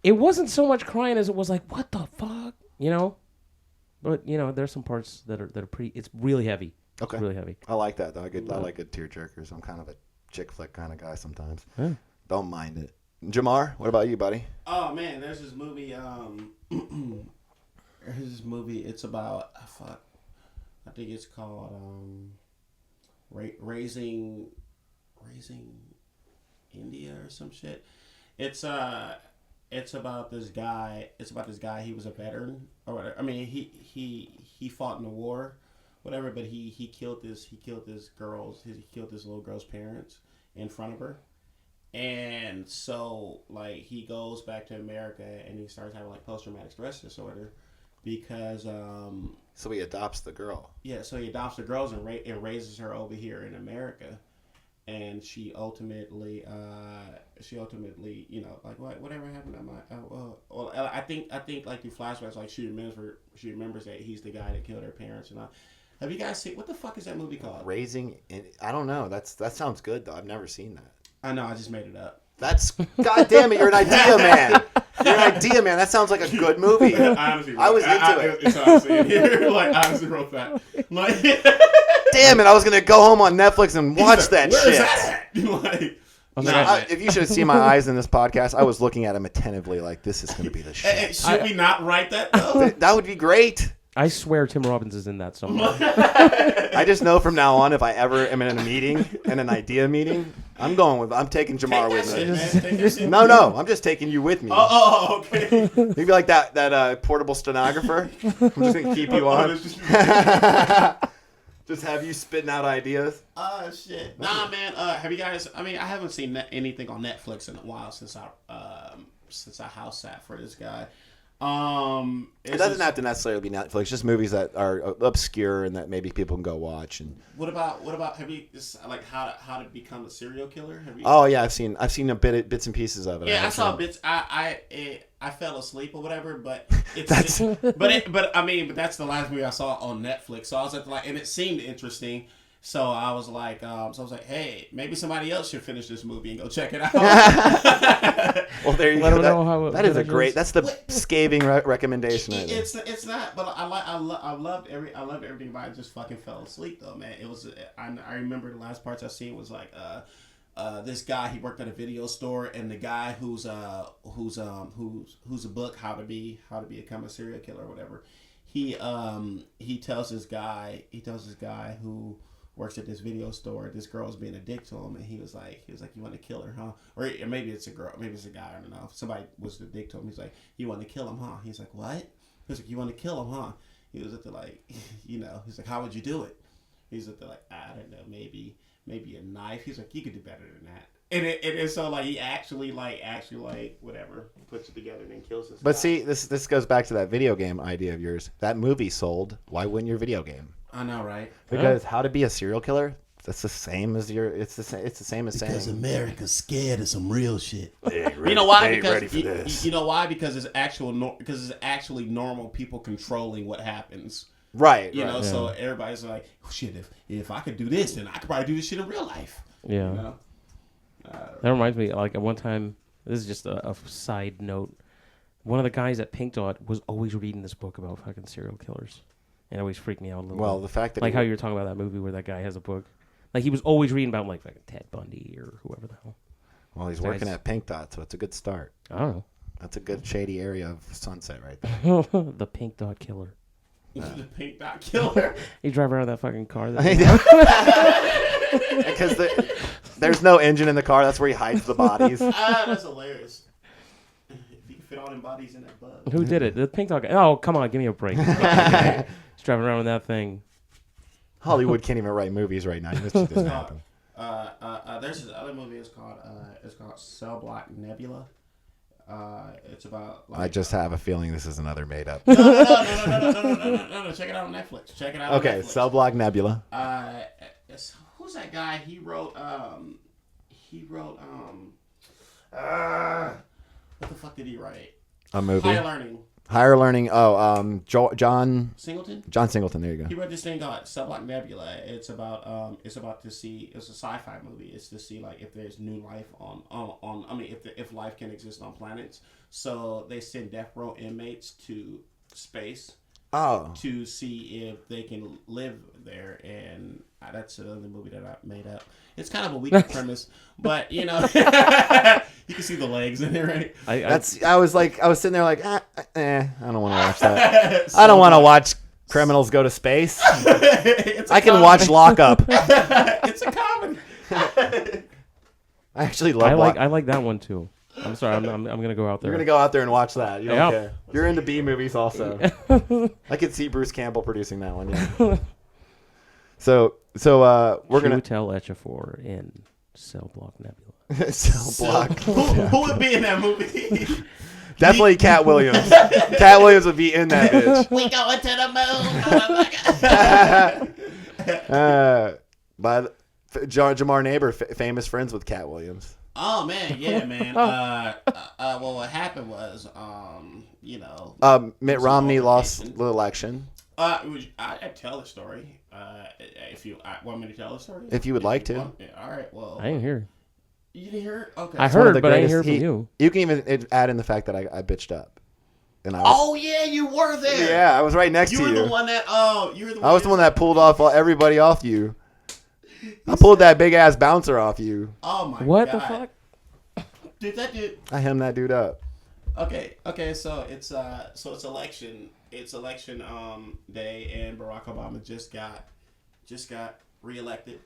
Speaker 3: It wasn't so much crying as it was like, what the fuck, you know? But you know, there's some parts that are pretty. It's really heavy.
Speaker 2: Okay,
Speaker 3: It's really heavy.
Speaker 2: I like that though. I like good tearjerkers. I'm kind of a chick flick kind of guy sometimes.
Speaker 3: Yeah.
Speaker 2: Don't mind it. Jamar, what about you, buddy?
Speaker 4: Oh man, there's this movie. There's this movie. It's about I think it's called raising India or some shit. It's about this guy. He was a veteran or whatever. I mean, he fought in the war, whatever. But he killed this little girl's parents in front of her. And so, like, he goes back to America and he starts having, like, post-traumatic stress disorder because...
Speaker 2: So he adopts the girl.
Speaker 4: Yeah, so he adopts the girls and raises her over here in America. And she ultimately, you know, like, whatever happened to my... well, I think, like, through flashbacks, like, she remembers that he's the guy that killed her parents and all. Have you guys seen... What the fuck is that movie called?
Speaker 2: I don't know. That sounds good, though. I've never seen that.
Speaker 4: I know, I just made it up.
Speaker 2: That's God damn it! You're an idea man. You're an idea man. That sounds like a good movie.
Speaker 4: Honestly,
Speaker 2: I was into it.
Speaker 4: It's honestly in here. Like, honestly, real fast. Like,
Speaker 2: Damn it! I was gonna go home on Netflix and watch that
Speaker 4: where
Speaker 2: shit.
Speaker 4: is that at? Like,
Speaker 2: If you should have seen my eyes in this podcast, I was looking at him attentively, like this is gonna be the shit.
Speaker 4: should we not write that though?
Speaker 2: That would be great.
Speaker 3: I swear Tim Robbins is in that somewhere.
Speaker 2: I just know from now on, if I ever am in a meeting, in an idea meeting, I'm taking Jamar with me. No, I'm just taking you with me.
Speaker 4: Okay.
Speaker 2: Maybe like that portable stenographer. I'm just gonna keep you on. Just have you spitting out ideas.
Speaker 4: Shit. Nah, man. Have you guys? I mean, I haven't seen anything on Netflix in a while since I house sat for this guy.
Speaker 2: It doesn't have to necessarily be Netflix. Just movies that are obscure and that maybe people can go watch. And
Speaker 4: what about? Have you like how to become a serial killer? Have you?
Speaker 2: Oh yeah, I've seen bits and pieces of it.
Speaker 4: Yeah, I saw bits. I fell asleep or whatever, but but I mean, that's the last movie I saw on Netflix. So I was and it seemed interesting. So I was like, hey, maybe somebody else should finish this movie and go check it out.
Speaker 2: Well, there you
Speaker 3: Let
Speaker 2: go.
Speaker 3: them know how
Speaker 2: That is a great. That's the scathing recommendation. Right there.
Speaker 4: It's not, but I loved everything about it. I just fucking fell asleep though, man. It was. I remember the last parts I seen was like this guy, he worked at a video store, and the guy who's a book how to become a serial killer or whatever. He tells this guy who works at this video store, this girl's being a dick to him, and he was like, you want to kill her, huh? Or maybe it's a girl, maybe it's a guy, I don't know. Somebody was a dick to him. He's like, you want to kill him, huh? He's like, what? He's like, you want to kill him, huh? He was at the he's like, how would you do it? He's at the I don't know, maybe a knife. He's like, you could do better than that. And it so he actually whatever, puts it together and then kills this guy.
Speaker 2: But see, this goes back to that video game idea of yours. That movie sold. Why wouldn't your video game?
Speaker 4: I know, right?
Speaker 2: Because how to be a serial killer? That's the same as it's the same as
Speaker 7: Because
Speaker 2: saying
Speaker 7: America's scared of some real shit.
Speaker 4: You know why? Because you know why? Because it's actually normal people controlling what happens.
Speaker 2: right.
Speaker 4: You
Speaker 2: right.
Speaker 4: know, so everybody's like, oh, shit. If I could do this, then I could probably do this shit in real life.
Speaker 3: Yeah.
Speaker 4: You know?
Speaker 3: That reminds me, like, at one time, this is just a side note. One of the guys at Pink Dot was always reading this book about fucking serial killers. And it always freaked me out a little
Speaker 2: Well,
Speaker 3: bit.
Speaker 2: the fact that
Speaker 3: like how you were talking about that movie where that guy has a book. Like, he was always reading about, like, fucking Ted Bundy or whoever the hell.
Speaker 2: Well, he's working at Pink Dot, so it's a good start.
Speaker 3: I don't
Speaker 2: That's a good shady area of Sunset right there.
Speaker 3: know. The Pink Dot Killer.
Speaker 4: The Pink Dot Killer.
Speaker 3: You drive around that fucking car.
Speaker 2: Because there's no engine in the car. That's where he hides the bodies.
Speaker 4: That's hilarious. If you can fit all them bodies in that bug.
Speaker 3: Who did it? The Pink Dot guy. Oh, come on. Give me a break. He's driving around with that thing.
Speaker 2: Hollywood can't even write movies right now. This shit doesn't happen.
Speaker 4: There's this other movie. It's called Cell Block Nebula. It's about.
Speaker 2: I just have a feeling this is another made up.
Speaker 4: No. Check it out on Netflix. Check it out.
Speaker 2: Okay,
Speaker 4: on Netflix.
Speaker 2: Cell Block Nebula.
Speaker 4: Who's that guy? He wrote What the fuck did he write?
Speaker 2: A movie.
Speaker 4: Higher Learning.
Speaker 2: Higher Learning. Oh, John
Speaker 4: Singleton.
Speaker 2: Singleton. There you go.
Speaker 4: He wrote this thing called Subblock Nebula. It's about to see. It's a sci-fi movie. It's to see like if there's new life on. I mean, if life can exist on planets. So they send death row inmates to space.
Speaker 2: Oh.
Speaker 4: To see if they can live there, and that's another movie that I made up. It's kind of a weak premise, but you know, you can see the legs in there, right?
Speaker 2: I was sitting there like, I don't want to watch that. I don't want to watch criminals go to space. I can watch Lock Up.
Speaker 4: It's a comedy.
Speaker 2: I actually love.
Speaker 3: I like that one too. I'm sorry. I'm gonna go out there.
Speaker 2: You're gonna go out there and watch that. You don't
Speaker 3: Yep.
Speaker 2: care. You're into B movies also. I could see Bruce Campbell producing that one. Yeah. So we're gonna
Speaker 3: tell Echefort in Cell Block Nebula.
Speaker 2: Cell Block.
Speaker 4: Who would be in that movie?
Speaker 2: Definitely Cat Williams. Cat Williams would be in that bitch.
Speaker 4: We going to the moon.
Speaker 2: By Jamar Neighbor, famous friends with Cat Williams.
Speaker 4: Oh man, yeah, man. Well, what happened was, you know,
Speaker 2: Mitt Romney lost the election.
Speaker 4: I tell the story. If you want me to tell the story,
Speaker 2: if you would like to.
Speaker 4: Yeah, all right. Well,
Speaker 3: I didn't hear.
Speaker 4: You didn't hear it? Okay.
Speaker 3: I heard, but I didn't hear from you.
Speaker 2: You can even add in the fact that I bitched up. And
Speaker 4: yeah, you were there.
Speaker 2: Yeah, I was right next to you.
Speaker 4: You were the one that. You were the one.
Speaker 2: I was the one that pulled everybody off you. I pulled that big ass bouncer off you.
Speaker 4: Oh my god.
Speaker 3: What the fuck?
Speaker 4: Dude, that dude.
Speaker 2: I hemmed that dude up.
Speaker 4: Okay. So it's election. It's election day, and Barack Obama just got reelected.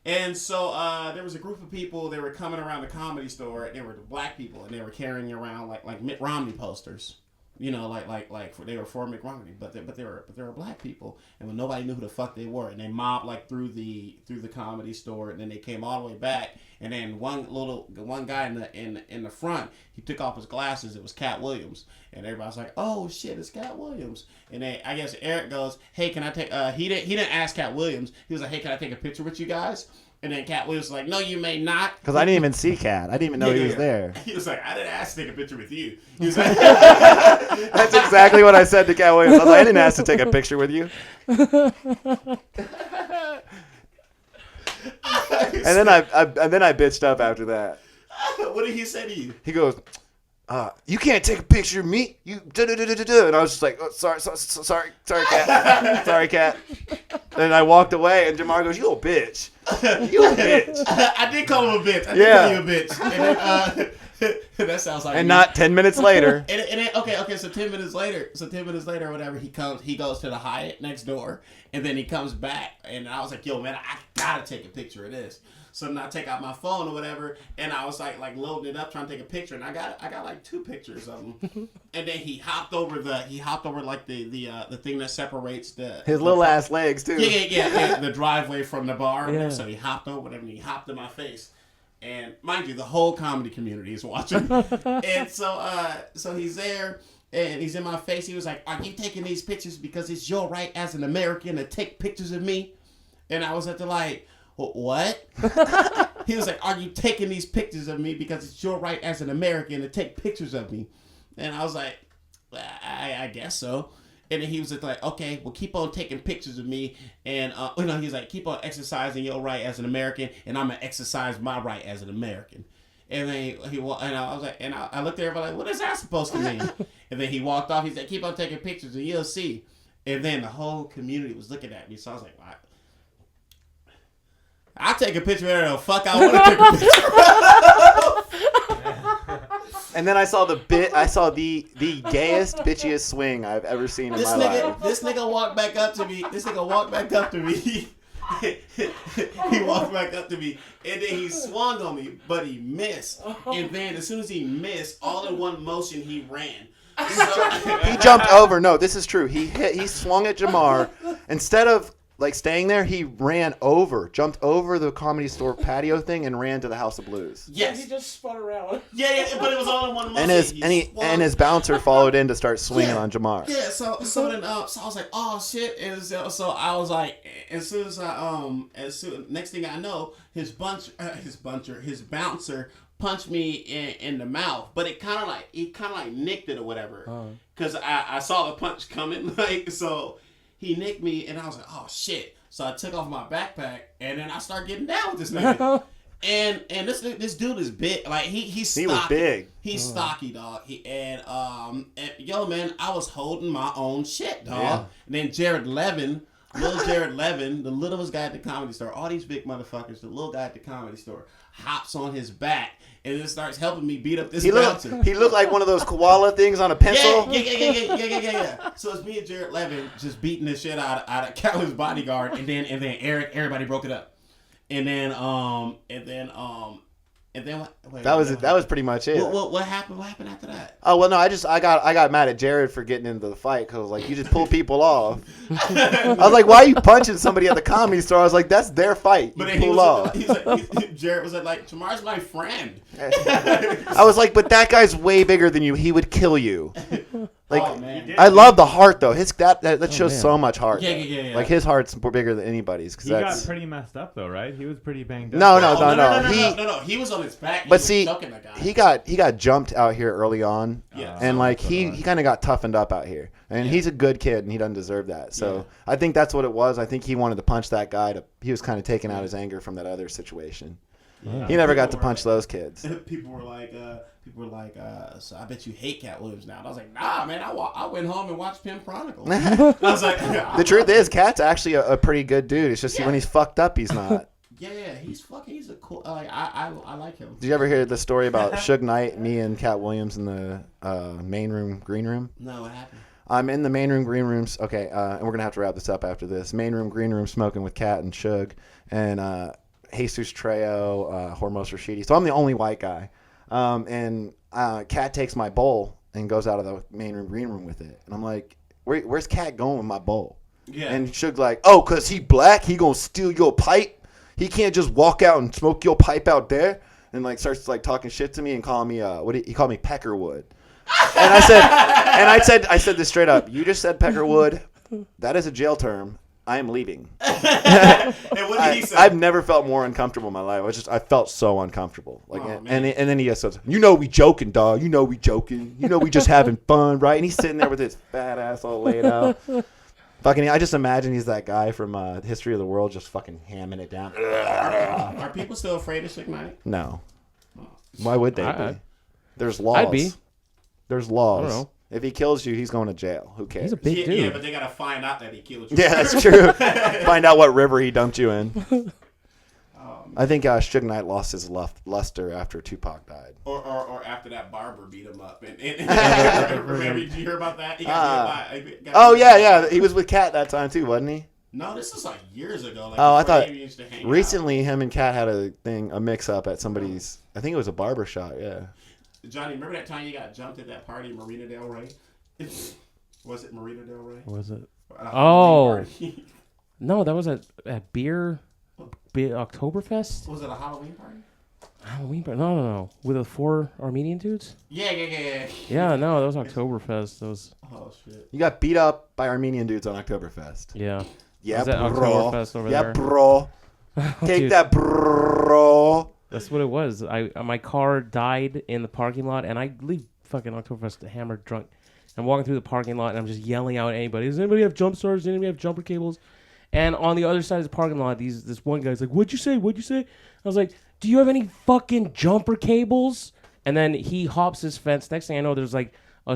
Speaker 4: And so there was a group of people. They were coming around the Comedy Store. They were the black people, and they were carrying around like Mitt Romney posters. You know, like they were for Mitt Romney, but they were black people, and when nobody knew who the fuck they were, and they mobbed like through the Comedy Store, and then they came all the way back, and then one guy in the front, he took off his glasses. It was Cat Williams, and everybody's like, "Oh shit, it's Cat Williams!" And then I guess Eric goes, "Hey, can I take?" He didn't ask Cat Williams. He was like, "Hey, can I take a picture with you guys?" And then Cat Williams was like, "No, you may not."
Speaker 2: Because I didn't even see Cat. I didn't even know he was there.
Speaker 4: He was like, "I didn't ask to take a picture with you." He was like,
Speaker 2: "That's exactly what I said to Cat Williams." I was like, "I didn't ask to take a picture with you." And then I bitched up after that.
Speaker 4: What did he say to you?
Speaker 2: He goes, "You can't take a picture of me. You da-da-da-da-da." And I was just like, "Oh, sorry, Cat. Sorry, Cat." And I walked away, and Jamar goes, "You a bitch. You a bitch."
Speaker 4: I did call him a bitch. I did call you a bitch. And then, that sounds like.
Speaker 2: And not 10 minutes later.
Speaker 4: And then, okay. So 10 minutes later, or whatever, he goes to the Hyatt next door, and then he comes back, and I was like, "Yo, man, I gotta take a picture of this." So then I take out my phone or whatever, and I was like loading it up, trying to take a picture, and I got like 2 pictures of him. And then he hopped over like the thing that separates
Speaker 2: his little ass legs too.
Speaker 4: Yeah, the driveway from the bar.
Speaker 3: Yeah.
Speaker 4: So he hopped over and he hopped in my face. And mind you, the whole comedy community is watching. And so he's there and he's in my face. He was like, "Are you taking these pictures because it's your right as an American to take pictures of me?" And I was at the like, "What?" He was like, "Are you taking these pictures of me because it's your right as an American to take pictures of me?" And I was like, I guess so. And then he was like, "Okay, well, keep on taking pictures of me." And, he's like, "Keep on exercising your right as an American, and I'm going to exercise my right as an American." And then and I was like, and I looked at everybody like, "What is that supposed to mean?" And then he walked off. He said, "Keep on taking pictures and you'll see." And then the whole community was looking at me. So I was like, I'll take a picture of whatever the fuck I want to take a picture of.
Speaker 2: And then I saw the gayest, bitchiest swing I've ever seen in my life.
Speaker 4: This nigga walked back up to me. He walked back up to me, and then he swung on me, but he missed. And then as soon as he missed, all in one motion, he ran.
Speaker 2: He jumped over. No, this is true. He swung at Jamar. Instead of staying there, he jumped over the Comedy Store patio thing and ran to the House of Blues.
Speaker 4: Yes,
Speaker 3: he just spun around.
Speaker 4: Yeah, but it was all in one motion.
Speaker 2: And his bouncer followed in to start swinging on Jamar.
Speaker 4: Yeah, so then I was like, "Oh shit!" And so I was like, as soon next thing I know, his bouncer punched me in the mouth, but it kind of like nicked it or whatever. Cause I saw the punch coming, like so. He nicked me, and I was like, oh shit. So I took off my backpack, and then I started getting down with this nigga. And this dude is big. Like he's stocky.
Speaker 2: He was big.
Speaker 4: He's stocky, dog. And yo, man, I was holding my own shit, dog. Yeah. And then Jared Levin, little Jared Levin, the littlest guy at the Comedy Store, all these big motherfuckers, the little guy at the Comedy Store, hops on his back and then starts helping me beat up this bouncer.
Speaker 2: He looked like one of those koala things on a pencil.
Speaker 4: Yeah. So it's me and Jared Levin just beating the shit out of Calvin's bodyguard, and then Eric, everybody broke it up. And then what? Wait,
Speaker 2: that was pretty much it.
Speaker 4: What happened? What happened after that?
Speaker 2: Oh well, no, I got mad at Jared for getting into the fight because like you just pull people off. I was like, why are you punching somebody at the Comedy Store? I was like, that's their fight. You pull off.
Speaker 4: Jared was like, Jamar's my friend.
Speaker 2: I was like, but that guy's way bigger than you. He would kill you. Like,
Speaker 4: I
Speaker 2: love the heart though. That shows so much heart.
Speaker 4: Yeah.
Speaker 2: Like his heart's bigger than anybody's.
Speaker 5: He got pretty messed up though, right? He was pretty banged up.
Speaker 4: No. He was on his back.
Speaker 2: But see, he got jumped out here early on, and like he kind of got toughened up out here, and he's a good kid, and he doesn't deserve that. So I think that's what it was. I think he wanted to punch that guy. He was kind of taking out his anger from that other situation. Yeah. He never got to punch those kids.
Speaker 4: People were like, so I bet you hate Cat Williams now. And I was like, nah, man, I went home and watched Pimp Chronicles. I was like,
Speaker 2: the truth is, Cat's actually a pretty good dude. It's just when he's fucked up, he's not.
Speaker 4: Yeah, he's a cool. I like him.
Speaker 2: Did you ever hear the story about Suge Knight, me and Cat Williams in the green room?
Speaker 4: No, what happened?
Speaker 2: I'm in the main room, green rooms. Okay, and we're gonna have to wrap this up after this. Main room, green room, smoking with Cat and Suge and Jesus Trejo, Hormos Rashidi. So I'm the only white guy, and Cat takes my bowl and goes out of the main room, green room with it, and I'm like, where's Cat going with my bowl? Yeah. And Suge's like, oh, cause he black, he gonna steal your pipe. He can't just walk out and smoke your pipe out there, and like starts like talking shit to me and calling me he called me Peckerwood, and I said this straight up. You just said Peckerwood. That is a jail term. I am leaving.
Speaker 4: And what did he say?
Speaker 2: I've never felt more uncomfortable in my life. I felt so uncomfortable. Like, and then he just says, "You know we joking, dog. You know we joking. You know we just having fun, right?" And he's sitting there with his fat ass all laid out. Fucking, I just imagine he's that guy from History of the World, just fucking hamming it down.
Speaker 4: Are people still afraid of Suge Knight?
Speaker 2: No. Why would they be? There's laws.
Speaker 3: I'd be.
Speaker 2: There's laws.
Speaker 3: I don't know.
Speaker 2: If he kills you, he's going to jail. Who cares?
Speaker 3: He's a big dude.
Speaker 4: Yeah, but they gotta find out that he killed you.
Speaker 2: Yeah, that's true. Find out what river he dumped you in. I think Suge Knight lost his luster after Tupac died.
Speaker 4: Or after that barber beat him up. Remember, did you hear about that? He got
Speaker 2: yeah. He was with Cat that time too, wasn't he?
Speaker 4: No, this is like years ago. Like
Speaker 2: I thought
Speaker 4: recently
Speaker 2: him and Cat had a mix-up at somebody's, I think it was a barber shop, yeah.
Speaker 4: Johnny, remember that time you got jumped at that party in Marina Del Rey? Was it Marina Del Rey?
Speaker 3: Was it? Oh. No, that was at Beer Oktoberfest?
Speaker 4: Was it a Halloween party?
Speaker 3: Halloween party? No. With the 4 Armenian dudes?
Speaker 4: Yeah.
Speaker 3: Yeah, no, that was Oktoberfest.
Speaker 4: Oh, shit.
Speaker 2: You got beat up by Armenian dudes on Oktoberfest.
Speaker 3: Yeah.
Speaker 2: Yeah,
Speaker 3: bro.
Speaker 2: Oktoberfest
Speaker 3: over there.
Speaker 2: Bro. Take that, bro.
Speaker 3: That's what it was. My car died in the parking lot, and I leave fucking Oktoberfest hammered drunk. I'm walking through the parking lot, and I'm just yelling out at anybody. Does anybody have jump starts? Does anybody have jumper cables? And on the other side of the parking lot, this one guy's like, What'd you say? I was like, do you have any fucking jumper cables? And then he hops his fence. Next thing I know, there's like a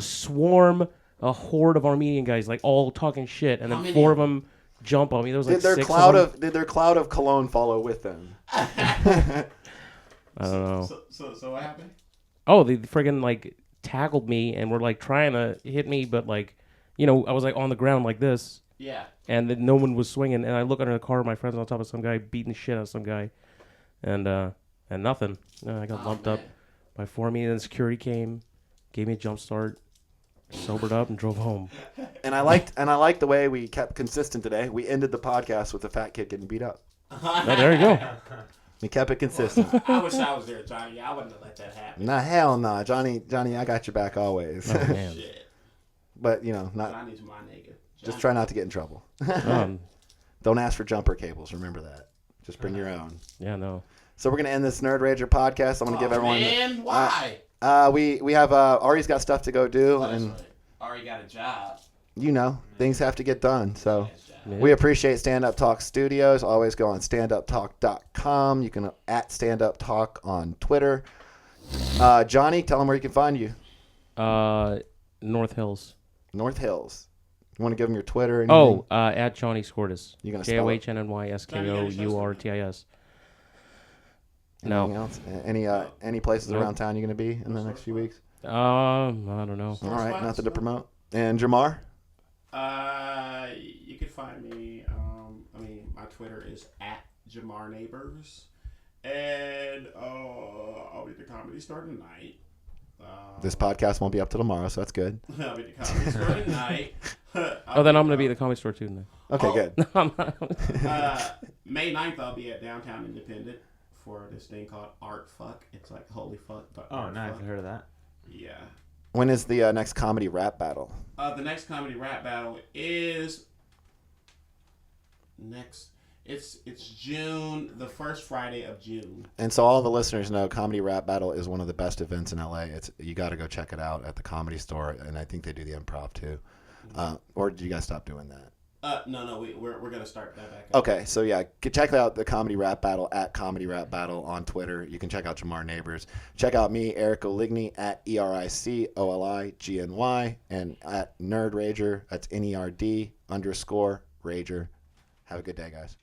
Speaker 3: horde of Armenian guys, like all talking shit. And then 4 of them jump on me. There was like 6 of them.
Speaker 2: Did their cloud of cologne follow with them?
Speaker 3: I don't know.
Speaker 4: So what happened?
Speaker 3: Oh, they friggin' like tackled me and were like trying to hit me, but like, I was like on the ground like this.
Speaker 4: Yeah.
Speaker 3: And then no one was swinging, and I look under the car, my friend's on top of some guy beating the shit out of some guy, and nothing. I got lumped up by 4 me, and then security came, gave me a jump start, sobered up, and drove home.
Speaker 2: And I liked the way we kept consistent today. We ended the podcast with a fat kid getting beat up.
Speaker 3: There you go.
Speaker 2: We kept it consistent.
Speaker 4: I wish I was there, Johnny. I wouldn't have let that happen.
Speaker 2: Nah, hell no. Johnny, I got your back always.
Speaker 3: Oh, man.
Speaker 4: Shit.
Speaker 2: But, not.
Speaker 4: Johnny's my nigga.
Speaker 2: Just try not to get in trouble. Don't ask for jumper cables. Remember that. Just bring your own.
Speaker 3: Yeah, no.
Speaker 2: So we're gonna end this Nerd Rager podcast. I'm gonna give everyone.
Speaker 4: Man, why?
Speaker 2: We have Ari's got stuff to go do, and
Speaker 4: Already got a job.
Speaker 2: things have to get done. So
Speaker 3: Yeah.
Speaker 2: we appreciate Stand Up Talk Studios. Always go on standuptalk.com. You can at Stand Up Talk on Twitter. Johnny, tell them where you can find you.
Speaker 3: North Hills.
Speaker 2: North Hills. You want to give them your Twitter? Anything?
Speaker 3: At Johnny Skourtis.
Speaker 2: You gonna spell it?
Speaker 3: JOHNNYSKOURTIS.
Speaker 2: Anything
Speaker 3: No.
Speaker 2: else? Any places
Speaker 3: Nope.
Speaker 2: around town you're gonna be in the next few weeks?
Speaker 3: I don't know.
Speaker 2: All right, nothing to promote. And Jamar?
Speaker 4: You can find me. My Twitter is at Jamar Neighbors, and I'll be at the Comedy Store tonight.
Speaker 2: This podcast won't be up till tomorrow, so that's good.
Speaker 4: I'll be at the Comedy Store tonight.
Speaker 3: Oh, then I'm gonna be at the Comedy Store too. Then.
Speaker 2: Okay, good.
Speaker 4: May 9th, I'll be at Downtown Independent for this thing called Art Fuck. It's like holy fuck, but
Speaker 5: Oh,
Speaker 4: Art
Speaker 5: nice.
Speaker 4: Fuck.
Speaker 5: I heard of that.
Speaker 4: Yeah.
Speaker 2: When is the next comedy rap battle?
Speaker 4: The next comedy rap battle is next. It's June, the first Friday of June.
Speaker 2: And so all the listeners know Comedy Rap Battle is one of the best events in LA. You got to go check it out at the Comedy Store, and I think they do the improv too. Or did you guys stop doing that?
Speaker 4: No, we're gonna start that back up.
Speaker 2: Okay, so yeah, check out the Comedy Rap Battle at Comedy Rap Battle on Twitter. You can check out Jamar Neighbors. Check out me, Eric Oligny, at ERICOLIGNY, and at Nerd Rager. That's NERD_Rager. Have a good day, guys.